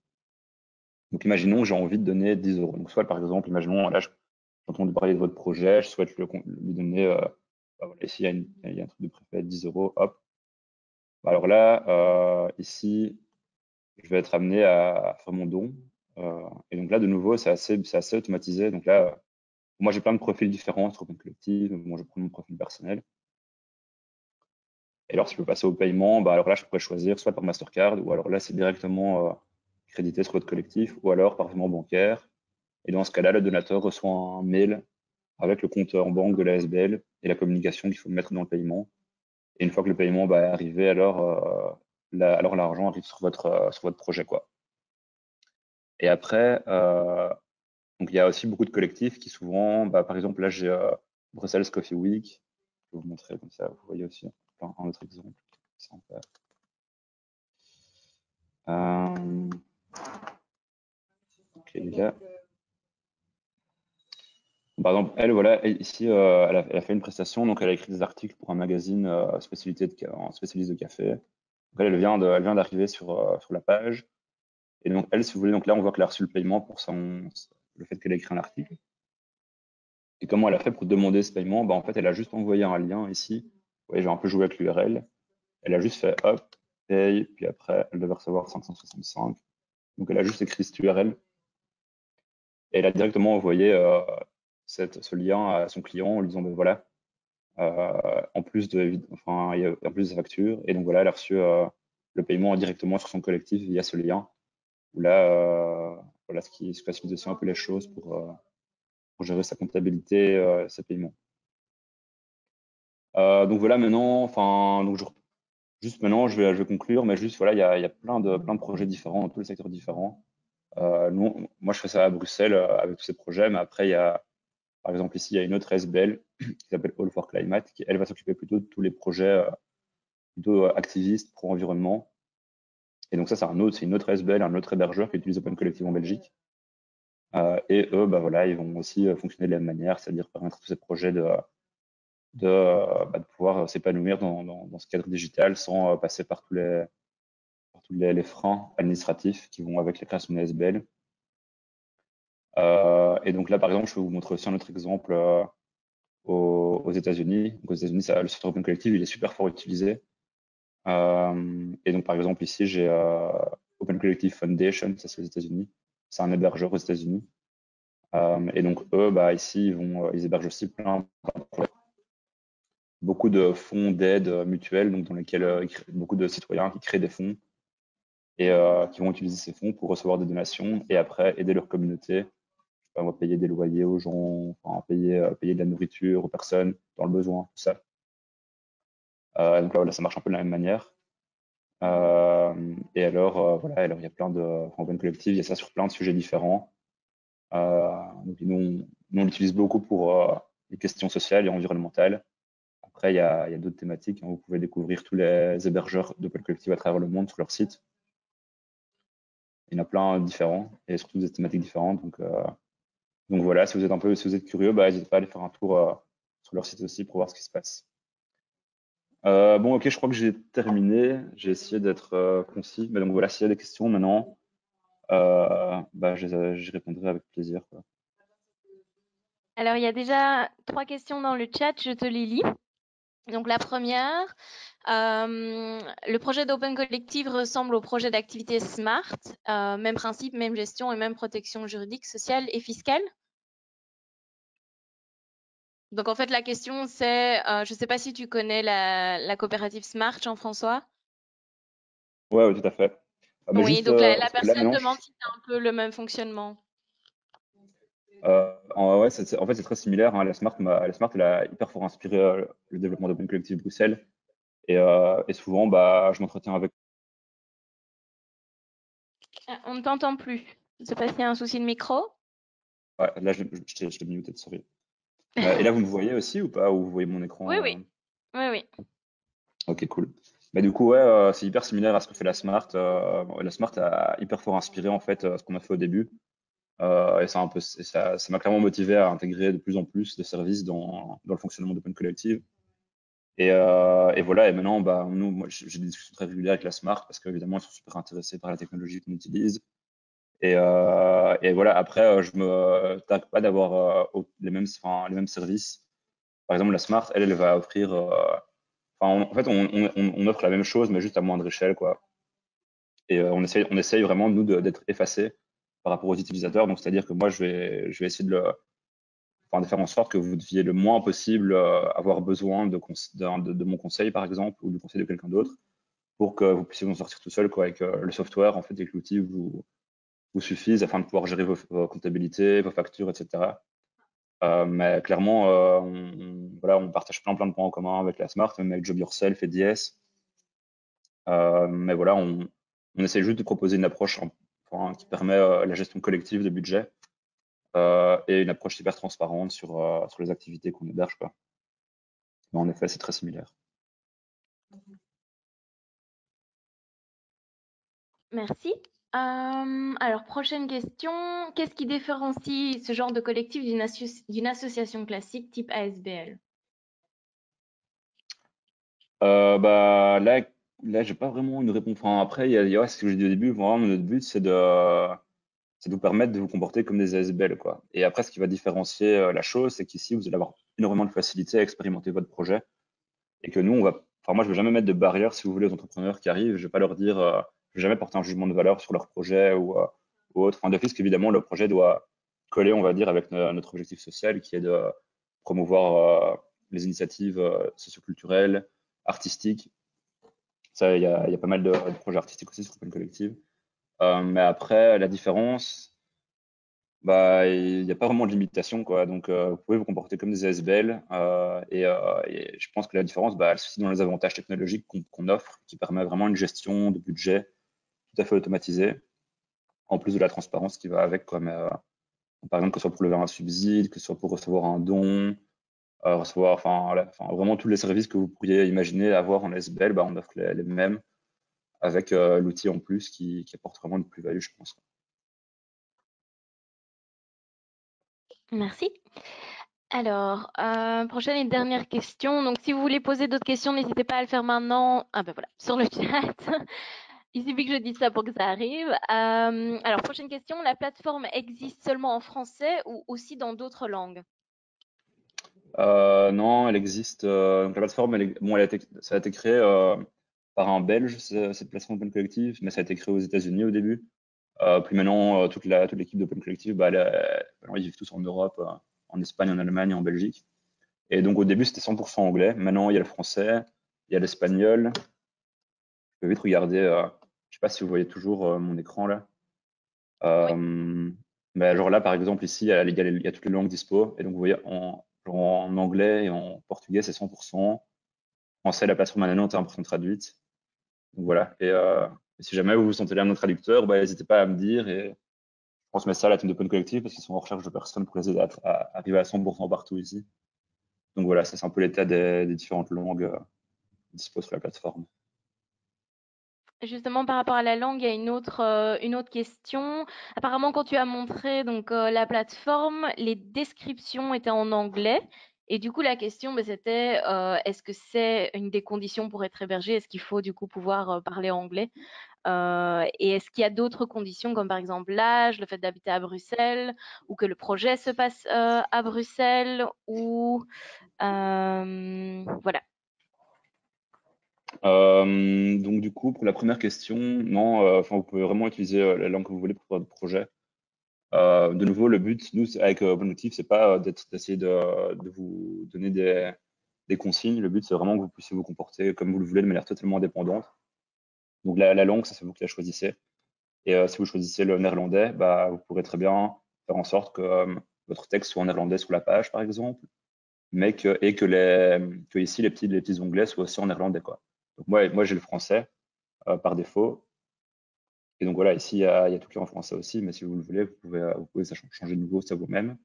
Donc, imaginons que j'ai envie de donner 10 euros. Donc, soit par exemple, imaginons, là, j'entends parler de votre projet, je souhaite lui donner, bah, voilà, ici, il y a un truc de préfet, 10 euros, hop. Alors là, ici, je vais être amené à faire mon don. Et donc là, de nouveau, c'est assez automatisé. Donc là, moi, j'ai plein de profils différents sur Open Collective. Moi, je prends mon profil personnel. Et alors, si je peux passer au paiement, bah, alors là, je pourrais choisir soit par Mastercard, ou alors là, c'est directement crédité sur votre collectif, ou alors par virement bancaire. Et dans ce cas-là, le donateur reçoit un mail avec le compte en banque de la SBL et la communication qu'il faut mettre dans le paiement. Et une fois que le paiement est arrivé, alors l'argent arrive sur votre projet, quoi. Et après, donc il y a aussi beaucoup de collectifs qui souvent, bah, par exemple, là, j'ai Brussels Coffee Week. Je vais vous montrer comme ça, vous voyez aussi un autre exemple. Sympa. Ok, là. Par exemple, elle, voilà, ici, elle a fait une prestation, donc elle a écrit des articles pour un magazine spécialiste de café. Donc elle vient d'arriver sur la page. Et donc elle, si vous voulez, donc là, on voit qu'elle a reçu le paiement pour le fait qu'elle a écrit un article. Et comment elle a fait pour demander ce paiement? Bah, en fait, elle a juste envoyé un lien ici. Vous voyez, j'ai un peu joué avec l'URL. Elle a juste fait hop, paye, puis après, elle devait recevoir 565. Donc elle a juste écrit cette URL. Et elle a directement envoyé ce lien à son client en lui disant, ben voilà, en plus de sa facture. Et donc voilà, elle a reçu le paiement directement sur son collectif via ce lien. Où là, voilà, ce qui facilite aussi un peu les choses pour gérer sa comptabilité, ses paiements. Donc voilà, maintenant, juste maintenant, je vais conclure, mais juste voilà, il y a plein de projets différents dans tous les secteurs différents. Moi, je fais ça à Bruxelles avec tous ces projets, mais après, par exemple, ici, il y a une autre SBL qui s'appelle All for Climate, qui, elle, va s'occuper plutôt de tous les projets plutôt activistes pro-environnement. Et donc ça, c'est une autre SBL, un autre hébergeur qui utilise Open Collective en Belgique. Et eux, bah, voilà, ils vont aussi fonctionner de la même manière, c'est-à-dire permettre à tous ces projets de pouvoir s'épanouir dans ce cadre digital sans passer par tous les freins administratifs qui vont avec la création d'une SBL. Et donc là, par exemple, je peux vous montrer aussi un autre exemple aux États-Unis. Aux États-Unis, le software Open Collective, il est super fort utilisé. Et donc, par exemple, ici, j'ai Open Collective Foundation, ça c'est aux États-Unis. C'est un hébergeur aux États-Unis. Et donc, eux, bah, ici, ils hébergent aussi beaucoup de fonds d'aide mutuelle, donc dans lesquels beaucoup de citoyens qui créent des fonds et qui vont utiliser ces fonds pour recevoir des donations et après aider leur communauté. On va payer des loyers aux gens, enfin, payer de la nourriture aux personnes dans le besoin, tout ça. Donc là, voilà, ça marche un peu de la même manière. Et voilà, alors il y a plein de Open Collective, il y a ça sur plein de sujets différents. Donc nous, on l'utilise beaucoup pour les questions sociales et environnementales. Après, il y a d'autres thématiques. Hein. Vous pouvez découvrir tous les hébergeurs d'Open Collective à travers le monde sur leur site. Il y en a plein différents et surtout des thématiques différentes. Donc voilà, si vous êtes curieux, bah, n'hésitez pas à aller faire un tour sur leur site aussi pour voir ce qui se passe. Bon, ok, je crois que j'ai terminé. J'ai essayé d'être concis. Mais donc voilà, s'il y a des questions maintenant, bah, j'y répondrai avec plaisir, quoi. Alors, il y a déjà 3 questions dans le chat, je te les lis. Donc la première, le projet d'Open Collective ressemble au projet d'activité Smart, même principe, même gestion et même protection juridique, sociale et fiscale. Donc en fait la question c'est, je ne sais pas si tu connais la coopérative Smart, Jean-François. Ouais, tout à fait. Mais Oui, juste, donc la parce que là, personne maintenant, demande si c'est un peu le même fonctionnement. ouais, en fait, c'est très similaire. Hein. La Smart, elle a hyper fort inspiré le développement d'Open Collective Bruxelles. Et souvent, bah, je m'entretiens avec. Ah, on ne t'entend plus. Je ne sais pas s'il y a un souci de micro. Ouais, là, je t'ai muté, sorry. Et là, vous me voyez aussi ou pas? Ou vous voyez mon Oui, écran? oui. Oui, oui. Ok, cool. Mais du coup, ouais, c'est hyper similaire à ce que fait la Smart. La Smart a hyper fort inspiré en fait ce qu'on a fait au début. Et ça m'a clairement motivé à intégrer de plus en plus de services dans le fonctionnement d'Open Collective. Et voilà, et maintenant, bah, moi, j'ai des discussions très régulières avec la Smart parce qu'évidemment, ils sont super intéressés par la technologie qu'on utilise. Et voilà, après, je me targue pas d'avoir les mêmes services. Par exemple, la Smart, elle va offrir. En fait, on offre la même chose, mais juste à moindre échelle, quoi. Et on essaye vraiment, nous, d'être effacés par rapport aux utilisateurs. Donc, c'est-à-dire que moi, je vais essayer de faire en sorte que vous deviez le moins possible avoir besoin de mon conseil, par exemple, ou du conseil de quelqu'un d'autre, pour que vous puissiez vous en sortir tout seul, quoi, avec le software, en fait, et que l'outil vous suffise afin de pouvoir gérer vos comptabilités, vos factures, etc. Mais clairement, voilà, on partage plein de points en commun avec la Smart, même avec Job Yourself et DS. Mais voilà, on essaie juste de proposer une approche qui permet la gestion collective de budget et une approche hyper transparente sur les activités qu'on héberge, quoi. Mais en effet, c'est très similaire. Merci. Alors, prochaine question. Qu'est-ce qui différencie ce genre de collectif d'une association classique type ASBL? Bah, là j'ai pas vraiment une réponse. Enfin, après, ouais, ce que j'ai dit au début, vraiment, notre but, c'est de vous permettre de vous comporter comme des ASBL, quoi. Et après, ce qui va différencier la chose, c'est qu'ici, vous allez avoir énormément de facilité à expérimenter votre projet. Et que nous, enfin, moi, je vais jamais mettre de barrière, si vous voulez, aux entrepreneurs qui arrivent. Je vais pas leur dire, je vais jamais porter un jugement de valeur sur leur projet ou autre. Enfin, de risque, évidemment, le projet doit coller, on va dire, avec notre objectif social, qui est de promouvoir les initiatives socioculturelles, artistiques. Ça, il y a pas mal de projets artistiques aussi sur Open Collective. Mais après, la différence, bah, il n'y a pas vraiment de limitation, quoi. Donc, vous pouvez vous comporter comme des ASBL. Et je pense que la différence, bah, elle se situe dans les avantages technologiques qu'on offre, qui permet vraiment une gestion de budget tout à fait automatisée. en plus de la transparence qui va avec, comme par exemple que ce soit pour lever un subside, que ce soit pour recevoir un don, recevoir, vraiment tous les services que vous pourriez imaginer avoir en SBL, on offre les mêmes avec l'outil en plus qui apporte vraiment une plus-value, je pense. Merci. Alors, prochaine et dernière question. Donc, si vous voulez poser d'autres questions, n'hésitez pas à le faire maintenant. Ah ben voilà, sur le chat. Il suffit que je dise ça pour que ça arrive. Alors, prochaine question. La plateforme existe seulement en français ou aussi dans d'autres langues? Non, elle existe. Donc la plateforme, ça a été créé par un Belge, cette plateforme Open Collective, mais ça a été créé aux États-Unis au début. Puis maintenant, toute l'équipe d'Open Collective, maintenant, ils vivent tous en Europe, en Espagne, en Allemagne, en Belgique. Et donc au début, c'était 100% anglais. Maintenant, il y a le français, il y a l'espagnol. Je peux vite regarder. Je sais pas si vous voyez toujours mon écran là. Mais genre là, par exemple, ici, il y a toutes les langues dispo. Et donc, vous voyez, genre en anglais et en portugais, c'est 100%. Français, la plateforme maintenant est 1% traduite. Donc voilà. Et si jamais vous vous sentez là un traducteur, n'hésitez pas à me dire et je transmets ça à la team d'Open Collective parce qu'ils sont en recherche de personnes pour les aider à arriver à 100% partout ici. Donc voilà, ça c'est un peu l'état des différentes langues dispo sur la plateforme. Justement, par rapport à la langue, il y a une autre question. Apparemment, quand tu as montré donc la plateforme, les descriptions étaient en anglais. Et du coup, la question, c'était est-ce que c'est une des conditions pour être hébergé? Est-ce qu'il faut du coup pouvoir parler anglais? Et est-ce qu'il y a d'autres conditions, comme par exemple l'âge, le fait d'habiter à Bruxelles, ou que le projet se passe à Bruxelles, ou voilà. Donc du coup, pour la première question, non, vous pouvez vraiment utiliser la langue que vous voulez pour votre projet. De nouveau, le but, nous, avec OpenMotive, c'est pas d'essayer de vous donner des consignes. Le but, c'est vraiment que vous puissiez vous comporter comme vous le voulez, de manière totalement indépendante. Donc la langue, ça c'est vous qui la choisissez. Et si vous choisissez le néerlandais, vous pourrez très bien faire en sorte que votre texte soit en néerlandais sur la page, par exemple, mais que ici les petits onglets soient aussi en néerlandais, quoi. Donc moi j'ai le français par défaut. Et donc voilà, ici il y a tout qui est en français aussi, mais si vous le voulez, vous pouvez changer de nouveau ça vous-même.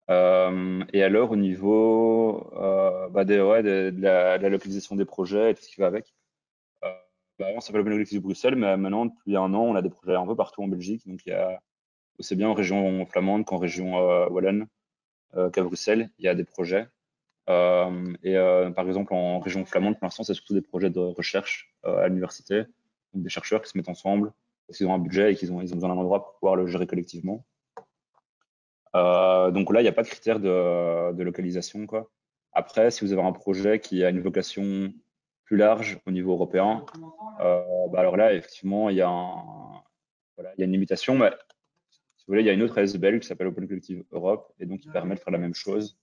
Et alors au niveau de la localisation des projets et tout ce qui va avec, on s'appelle Open Collective Bruxelles, mais maintenant depuis un an, on a des projets un peu partout en Belgique. Donc il y a aussi bien en région flamande qu'en région wallonne qu'à Bruxelles, il y a des projets. Par exemple, en région flamande, pour l'instant, c'est surtout des projets de recherche à l'université, donc des chercheurs qui se mettent ensemble parce qu'ils ont un budget et ils ont besoin d'un endroit pour pouvoir le gérer collectivement. Donc là, il n'y a pas de critère de localisation, quoi. Après, si vous avez un projet qui a une vocation plus large au niveau européen, alors là, effectivement, il y a une limitation, mais si vous voulez, il y a une autre ASBL qui s'appelle Open Collective Europe et donc qui permet de faire la même chose.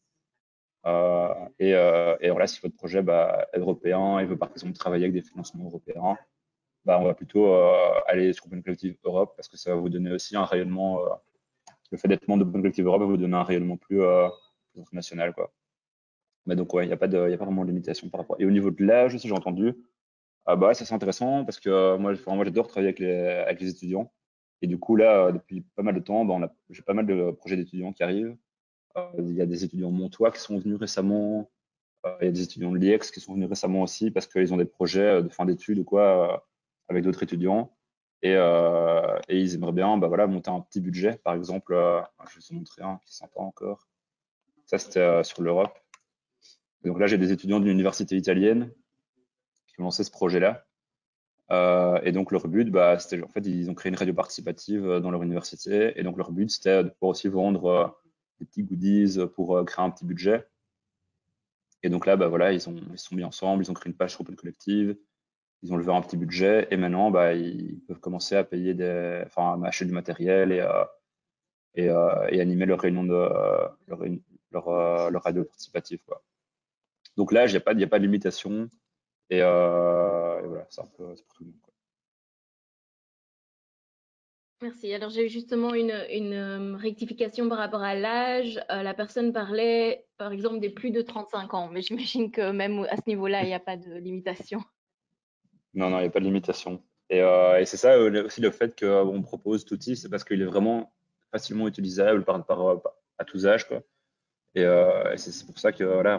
Et alors là, si votre projet est européen et veut par exemple travailler avec des financements européens, on va plutôt aller sur Open Collective Europe parce que ça va vous donner aussi un rayonnement. Le fait d'être membre d'Open Collective Europe va vous donner un rayonnement plus international, quoi. Mais donc, ouais, il n'y a pas vraiment de limitation par rapport. Et au niveau de l'âge aussi, j'ai entendu. Ça c'est intéressant parce que moi j'adore travailler avec les étudiants. Et du coup, là, depuis pas mal de temps, j'ai pas mal de projets d'étudiants qui arrivent. Il y a des étudiants montois qui sont venus récemment. Il y a des étudiants de l'IEX qui sont venus récemment aussi parce qu'ils ont des projets de fin d'études ou quoi avec d'autres étudiants. Et ils aimeraient bien monter un petit budget. Par exemple, je vais vous en montrer un qui est sympa encore. Ça, c'était sur l'Europe. Donc là, j'ai des étudiants d'une université italienne qui ont lancé ce projet-là. Et donc leur but, c'était en fait, ils ont créé une radio participative dans leur université. Et donc leur but, c'était de pouvoir aussi vendre des petits goodies pour créer un petit budget. Et donc là, ils se sont mis ensemble, ils ont créé une page sur Open Collective, ils ont levé un petit budget et maintenant, ils peuvent commencer à payer à acheter du matériel et animer leur réunion leur radio participative, quoi. Donc là, il n'y a pas de limitation et voilà, c'est pour tout le monde, quoi. Merci. Alors, j'ai justement une rectification par rapport à l'âge. La personne parlait, par exemple, des plus de 35 ans, mais j'imagine que même à ce niveau-là, il n'y a pas de limitation. Non, il n'y a pas de limitation. Et c'est ça aussi le fait qu'on propose Tutti, c'est parce qu'il est vraiment facilement utilisable à tous âges, quoi. Et c'est pour ça que voilà,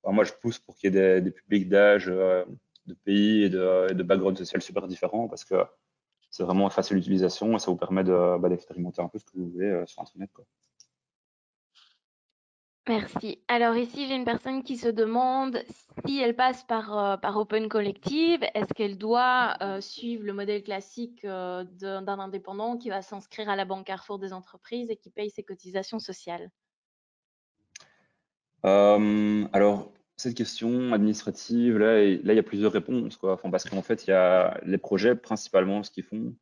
enfin, moi je pousse pour qu'il y ait des publics d'âge, de pays et de background social super différents, parce que c'est vraiment facile d'utilisation et ça vous permet d'expérimenter un peu ce que vous voulez sur Internet, quoi. Merci. Alors ici, j'ai une personne qui se demande si elle passe par Open Collective, est-ce qu'elle doit suivre le modèle classique d'un indépendant qui va s'inscrire à la Banque Carrefour des entreprises et qui paye ses cotisations sociales? Alors, cette question administrative, là, il y a plusieurs réponses, quoi. Enfin, parce qu'en fait, il y a les projets, principalement, ce qu'ils font,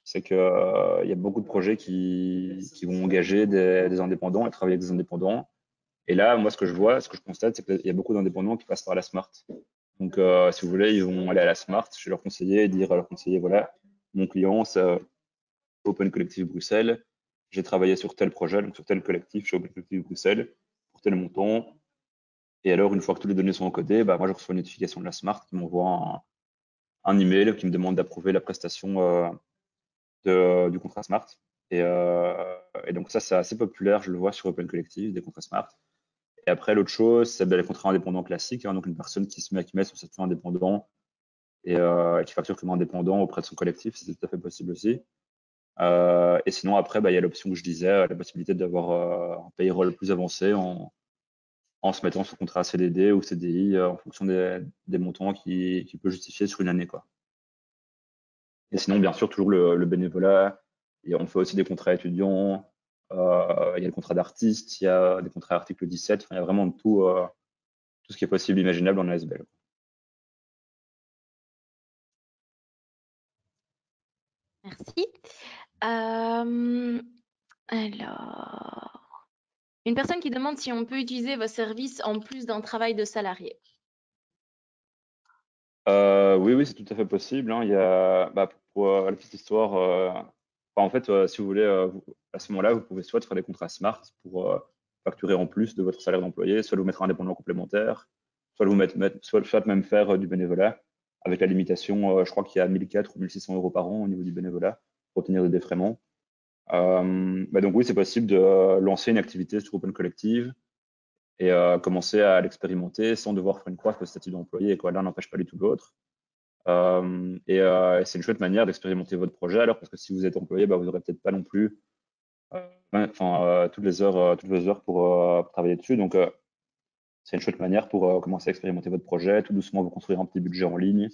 c'est qu'il il y a beaucoup de projets qui vont engager des indépendants et travailler avec des indépendants. Et là, moi, ce que je vois, ce que je constate, c'est qu'il y a beaucoup d'indépendants qui passent par la Smart. Donc, si vous voulez, ils vont aller à la Smart chez leur conseiller et dire à leur conseiller, voilà, mon client, c'est Open Collective Bruxelles. J'ai travaillé sur tel projet, donc sur tel collectif chez Open Collective Bruxelles, pour tel montant. Et alors, une fois que toutes les données sont encodées, bah, moi, je reçois une notification de la Smart qui m'envoie un email qui me demande d'approuver la prestation du contrat Smart. Et donc, ça, c'est assez populaire, je le vois sur Open Collective, des contrats Smart. Et après, l'autre chose, c'est les contrats indépendants classiques, hein, donc une personne qui met son statut indépendant et qui facture comme indépendant auprès de son collectif, c'est tout à fait possible aussi. Et sinon, après, il y a l'option que je disais, la possibilité d'avoir un payroll plus avancé en se mettant sur contrat CDD ou CDI en fonction des montants qui peut justifier sur une année, quoi. Et sinon, bien sûr, toujours le bénévolat. Et on fait aussi des contrats étudiants. Il y a le contrat d'artiste, il y a des contrats article 17. Enfin, il y a vraiment de tout ce qui est possible, imaginable en ASBL. Merci. Alors, une personne qui demande si on peut utiliser vos services en plus d'un travail de salarié. Oui, oui, c'est tout à fait possible, hein. Il y a, pour la petite histoire, en fait, si vous voulez, à ce moment-là, vous pouvez soit faire des contrats smart pour facturer en plus de votre salaire d'employé, soit vous mettre un indépendant complémentaire, soit même faire du bénévolat, avec la limitation, je crois qu'il y a 1004 ou 1600 euros par an au niveau du bénévolat pour obtenir des défraiements. Donc oui, c'est possible de lancer une activité sur Open Collective et commencer à l'expérimenter sans devoir faire une croix sur le statut d'employé, quoi. L'un n'empêche pas du tout l'autre. C'est une chouette manière d'expérimenter votre projet, alors parce que si vous êtes employé, vous n'aurez peut-être pas non plus toutes les heures pour travailler dessus. Donc, c'est une chouette manière pour commencer à expérimenter votre projet, tout doucement vous construire un petit budget en ligne.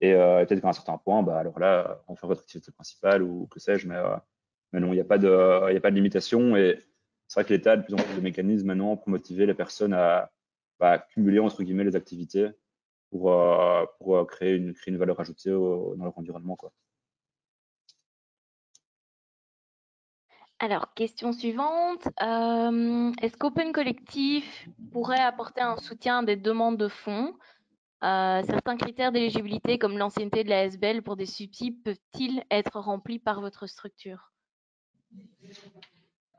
Et peut-être qu'à un certain point, alors là, en faire votre activité principale ou que sais-je, mais non, il n'y a pas de limitation. Et c'est vrai que l'État a de plus en plus de mécanismes maintenant pour motiver les personnes à cumuler entre guillemets les activités pour créer une valeur ajoutée dans leur environnement, quoi. Alors, question suivante. Est-ce qu'Open Collective pourrait apporter un soutien à des demandes de fonds? Certains critères d'éligibilité, comme l'ancienneté de la SBL pour des subsides, peuvent-ils être remplis par votre structure?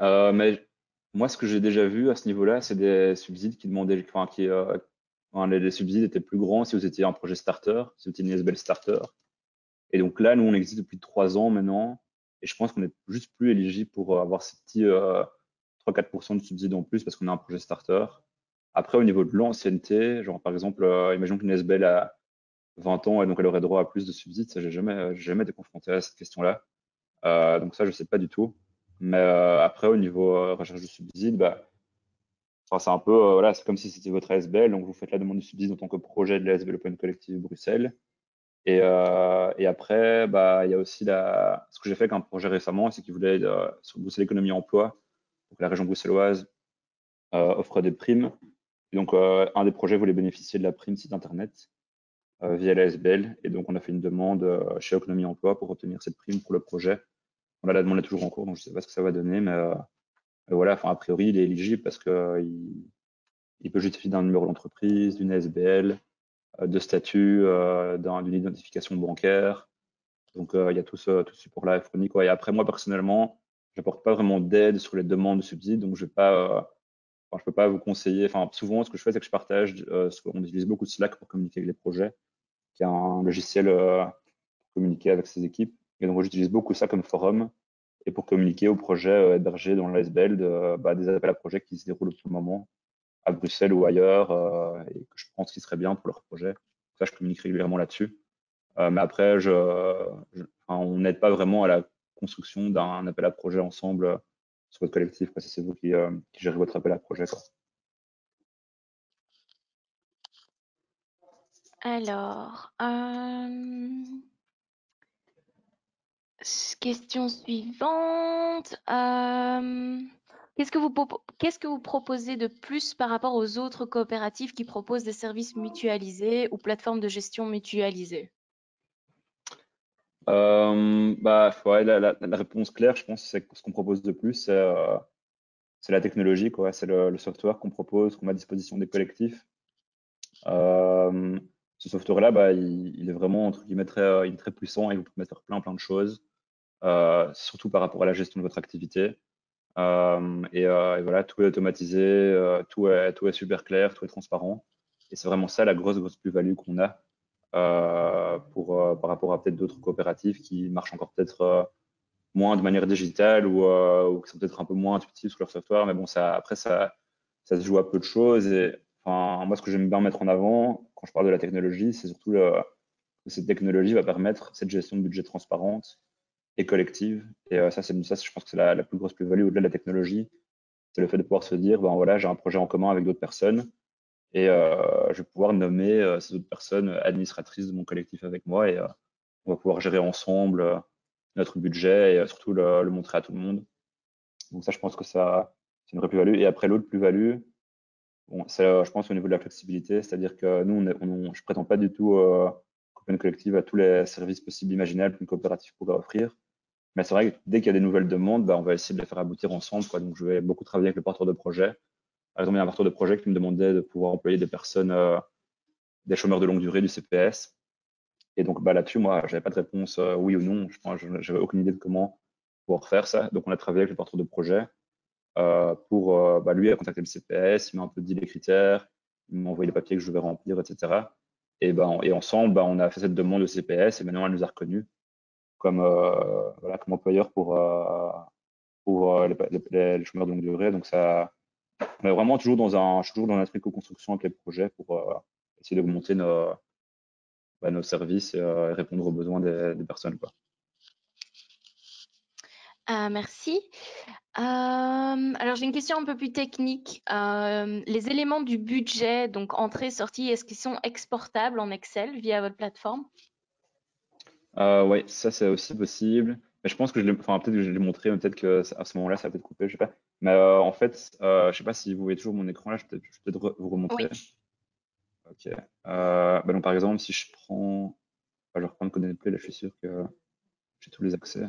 Mais moi, ce que j'ai déjà vu à ce niveau-là, c'est des subsides qui demandaient, les subsides étaient plus grands si vous étiez un projet starter, si vous étiez une SBL starter. Et donc là, nous, on existe depuis 3 ans maintenant. Et je pense qu'on est juste plus éligible pour avoir ces petits 3-4% de subsides en plus parce qu'on est un projet starter. Après, au niveau de l'ancienneté, genre par exemple, imaginons qu'une SBL a 20 ans et donc elle aurait droit à plus de subsides. Ça, j'ai jamais été confronté à cette question-là. Donc ça, je sais pas du tout. Mais après, au niveau recherche de subsides, c'est un peu, voilà, c'est comme si c'était votre ASBL, donc vous faites la demande de subside en tant que projet de la SBL Open Collective Bruxelles. Et après, il y a aussi ce que j'ai fait avec un projet récemment, c'est qu'il voulait sur Bruxelles Économie Emploi, donc la région bruxelloise offre des primes. Et donc, un des projets voulait bénéficier de la prime site internet via la SBL. Et donc, on a fait une demande chez Économie Emploi pour obtenir cette prime pour le projet. La demande est toujours en cours, donc je ne sais pas ce que ça va donner, mais voilà, a priori, il est éligible parce qu'il peut justifier d'un numéro d'entreprise, d'une SBL, de statut, d'une identification bancaire. Donc, il y a tout ce support-là fourni, quoi. Et après, moi, personnellement, je n'apporte pas vraiment d'aide sur les demandes de subsides, donc je peux pas vous conseiller. Enfin, souvent, ce que je fais, c'est que je partage. On utilise beaucoup Slack pour communiquer avec les projets, qui est un logiciel communiquer avec ses équipes. Et donc, j'utilise beaucoup ça comme forum et pour communiquer aux projets hébergés dans l'ASBL des appels à projets qui se déroulent pour le moment à Bruxelles ou ailleurs et que je pense qu'il serait bien pour leur projet. Ça, je communique régulièrement là-dessus. Mais après, on n'aide pas vraiment à la construction d'un appel à projet ensemble sur votre collectif. C'est vous qui gérez votre appel à projet. Quoi. Alors, question suivante. Qu'est-ce que vous proposez de plus par rapport aux autres coopératives qui proposent des services mutualisés ou plateformes de gestion mutualisées? Ouais, la réponse claire, je pense, c'est que ce qu'on propose de plus, c'est la technologie, quoi. C'est le software qu'on propose, qu'on met à disposition des collectifs. Ce software-là, il est vraiment entre guillemets il est très puissant et vous permet de faire plein de choses, surtout par rapport à la gestion de votre activité. Et voilà, tout est automatisé, tout est super clair, tout est transparent. Et c'est vraiment ça la grosse plus-value qu'on a par rapport à peut-être d'autres coopératives qui marchent encore peut-être moins de manière digitale ou qui sont peut-être un peu moins intuitifs sur leur software. Mais bon, après, ça se joue à peu de choses. Et enfin, moi, ce que j'aime bien mettre en avant quand je parle de la technologie, c'est surtout que cette technologie va permettre cette gestion de budget transparente et collective. Et ça, je pense que c'est la plus grosse plus-value au-delà de la technologie. C'est le fait de pouvoir se dire, ben voilà, j'ai un projet en commun avec d'autres personnes et je vais pouvoir nommer ces autres personnes administratrices de mon collectif avec moi et on va pouvoir gérer ensemble notre budget et surtout le montrer à tout le monde. Donc ça, je pense que ça, c'est une vraie plus-value. Et après, l'autre plus-value, bon, c'est, je pense, au niveau de la flexibilité, c'est-à-dire que nous, je prétends pas du tout Open Collective à tous les services possibles imaginables qu'une coopérative pourrait offrir. Mais c'est vrai que dès qu'il y a des nouvelles demandes, on va essayer de les faire aboutir ensemble. Quoi. Donc, je vais beaucoup travailler avec le porteur de projet. Par exemple, il y a un porteur de projet qui me demandait de pouvoir employer des personnes, des chômeurs de longue durée du CPS. Et donc, là-dessus, moi, j'avais pas de réponse oui ou non. J'avais aucune idée de comment pouvoir faire ça. Donc, on a travaillé avec le porteur de projet pour lui, a contacté le CPS, il m'a un peu dit les critères, il m'a envoyé les papiers que je devais remplir, etc. Et ensemble, on a fait cette demande au CPS et maintenant, elle nous a reconnus comme, comme employeur pour les chômeurs de longue durée. Donc, ça, on est vraiment toujours je suis toujours dans notre éco-construction avec les projets pour essayer d'augmenter nos services et répondre aux besoins des personnes. Quoi. Merci. Alors, j'ai une question un peu plus technique. Les éléments du budget, donc entrée, sortie, est-ce qu'ils sont exportables en Excel via votre plateforme? Oui, ça c'est aussi possible. Mais je pense que peut-être que je l'ai montré, mais peut-être que à ce moment-là, ça a peut-être coupé, je sais pas. Mais en fait, je sais pas si vous voyez toujours mon écran là, je vais peut-être vous remontrer. Oui. Ok. Donc par exemple, si je prends, je vais reprendre ConnectPlay, là, je suis sûr que j'ai tous les accès.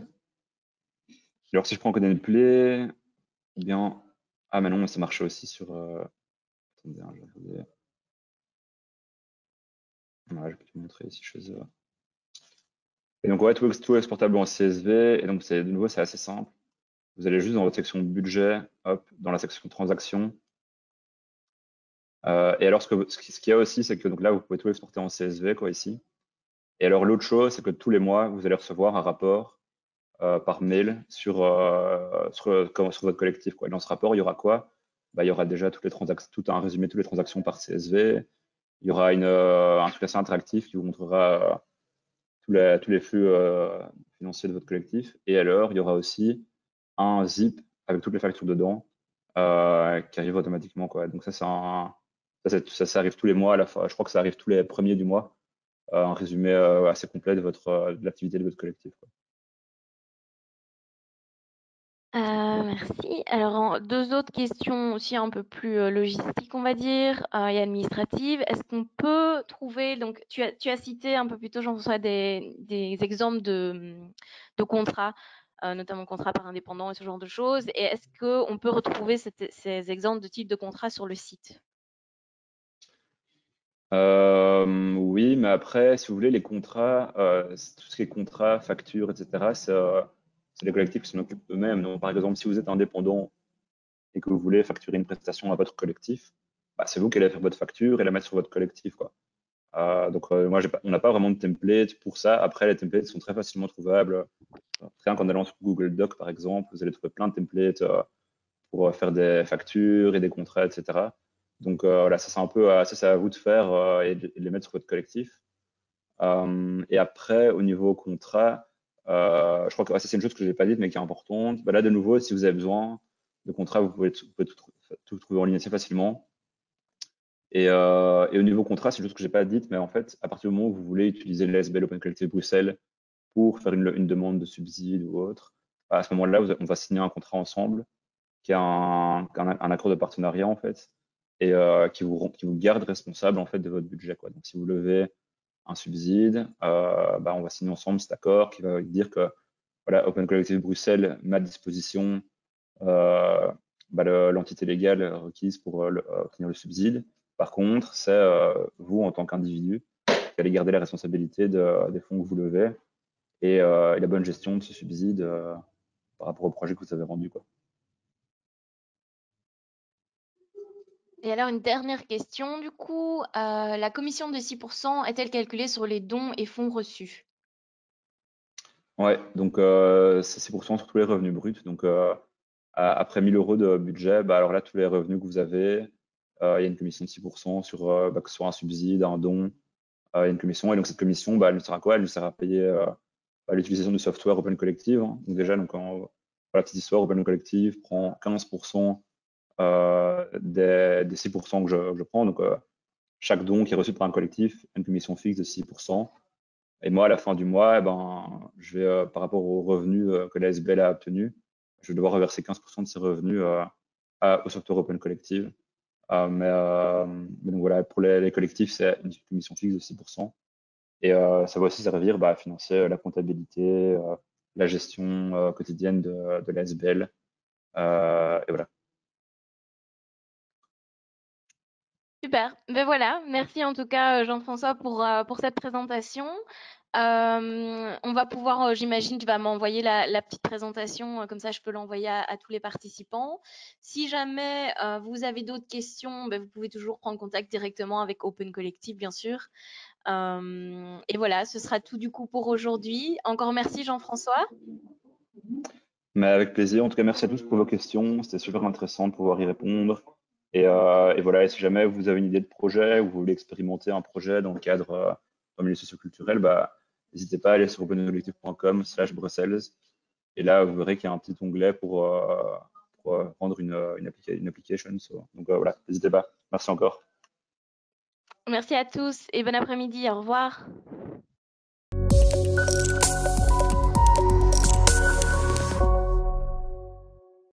Alors si je prends ConnectPlay, eh bien, ah mais non, ça marchait aussi sur. Attendez, je vais regarder. Ouais, je peux te montrer si chez eux. Et donc ouais, tout est exportable en CSV. Et donc de nouveau, c'est assez simple. Vous allez juste dans votre section budget, hop, dans la section transactions. Et alors, ce qu'il y a aussi, c'est que donc là, vous pouvez tout exporter en CSV, quoi, ici. Et alors, l'autre chose, c'est que tous les mois, vous allez recevoir un rapport par mail sur votre collectif, quoi. Et dans ce rapport, il y aura quoi? Il y aura déjà toutes les transactions, tout un résumé de toutes les transactions par CSV. Il y aura un truc assez interactif qui vous montrera tous les flux financiers de votre collectif. Et alors, il y aura aussi un zip avec toutes les factures dedans qui arrive automatiquement, quoi. Donc ça arrive tous les mois à la fois. Je crois que ça arrive tous les premiers du mois. Un résumé assez complet de de l'activité de votre collectif. Quoi. Merci. Alors, deux autres questions aussi un peu plus logistiques, on va dire, et administratives. Est-ce qu'on peut trouver, donc tu as cité un peu plus tôt, Jean-François, des exemples de contrats, notamment contrats par indépendant et ce genre de choses. Et est-ce qu'on peut retrouver ces exemples de type de contrat sur le site? Oui, mais après, si vous voulez, les contrats, tout ce qui est contrats, factures, etc., c'est les collectifs qui s'en occupent eux-mêmes. Donc, par exemple, si vous êtes indépendant et que vous voulez facturer une prestation à votre collectif, c'est vous qui allez faire votre facture et la mettre sur votre collectif. Quoi. Donc moi, on n'a pas vraiment de template pour ça. Après, les templates sont très facilement trouvables. Rien qu'en allant sur Google Doc, par exemple, vous allez trouver plein de templates pour faire des factures et des contrats, etc. Donc voilà, ça c'est un peu, ça c'est à vous de faire et de les mettre sur votre collectif. Et après, au niveau contrat, je crois que ça c'est une chose que je n'ai pas dite mais qui est importante. Bah, là, de nouveau, si vous avez besoin de contrat, vous pouvez tout trouver en ligne assez facilement. Et au niveau contrat, c'est une chose que j'ai pas dite, mais en fait, à partir du moment où vous voulez utiliser l'ASBL Open Collective Bruxelles pour faire une demande de subside ou autre, à ce moment-là, on va signer un contrat ensemble qui a un accord de partenariat en fait, et qui vous garde responsable en fait de votre budget, quoi. Donc si vous levez un subside, bah, on va signer ensemble cet accord qui va dire que voilà, Open Collective Bruxelles met à disposition bah, l'entité légale requise pour obtenir le subside. Par contre, c'est vous en tant qu'individu qui allez garder la responsabilité des fonds que vous levez et la bonne gestion de ce subside par rapport au projet que vous avez rendu, quoi. Et alors, une dernière question, du coup, la commission de 6% est-elle calculée sur les dons et fonds reçus? Ouais, donc c'est 6% sur tous les revenus bruts. Donc après 1000 € de budget, bah, alors là, tous les revenus que vous avez, il y a une commission de 6% bah, que ce soit un subside, un don, il y a une commission. Et donc cette commission, bah, elle nous sert à quoi? Elle nous sert à payer bah, l'utilisation du software Open Collective, hein. Donc déjà, donc, pour la petite histoire, Open Collective prend 15% des 6% que je prends. Donc chaque don qui est reçu par un collectif a une commission fixe de 6%. Et moi, à la fin du mois, eh ben, je vais, par rapport aux revenus que la SBL a obtenus, je vais devoir reverser 15% de ces revenus au software Open Collective. Mais donc voilà, pour les collectifs, c'est une commission fixe de 6%. Et ça va aussi servir bah, à financer la comptabilité, la gestion quotidienne de la SBL. Et voilà. Super. Ben voilà, merci en tout cas Jean-François pour cette présentation. On va pouvoir, j'imagine, tu vas m'envoyer la petite présentation, comme ça je peux l'envoyer à tous les participants. Si jamais vous avez d'autres questions, ben, vous pouvez toujours prendre contact directement avec Open Collective, bien sûr. Et voilà, ce sera tout du coup pour aujourd'hui. Encore merci Jean-François. Mais avec plaisir. En tout cas, merci à tous pour vos questions. C'était super intéressant de pouvoir y répondre. Et voilà, et si jamais vous avez une idée de projet ou vous voulez expérimenter un projet dans le cadre d'un milieu socioculturel, bah, n'hésitez pas à aller sur opencollective.com/Bruxelles. Et là, vous verrez qu'il y a un petit onglet pour rendre une application. Donc voilà, n'hésitez pas. Merci encore. Merci à tous et bon après-midi. Au revoir.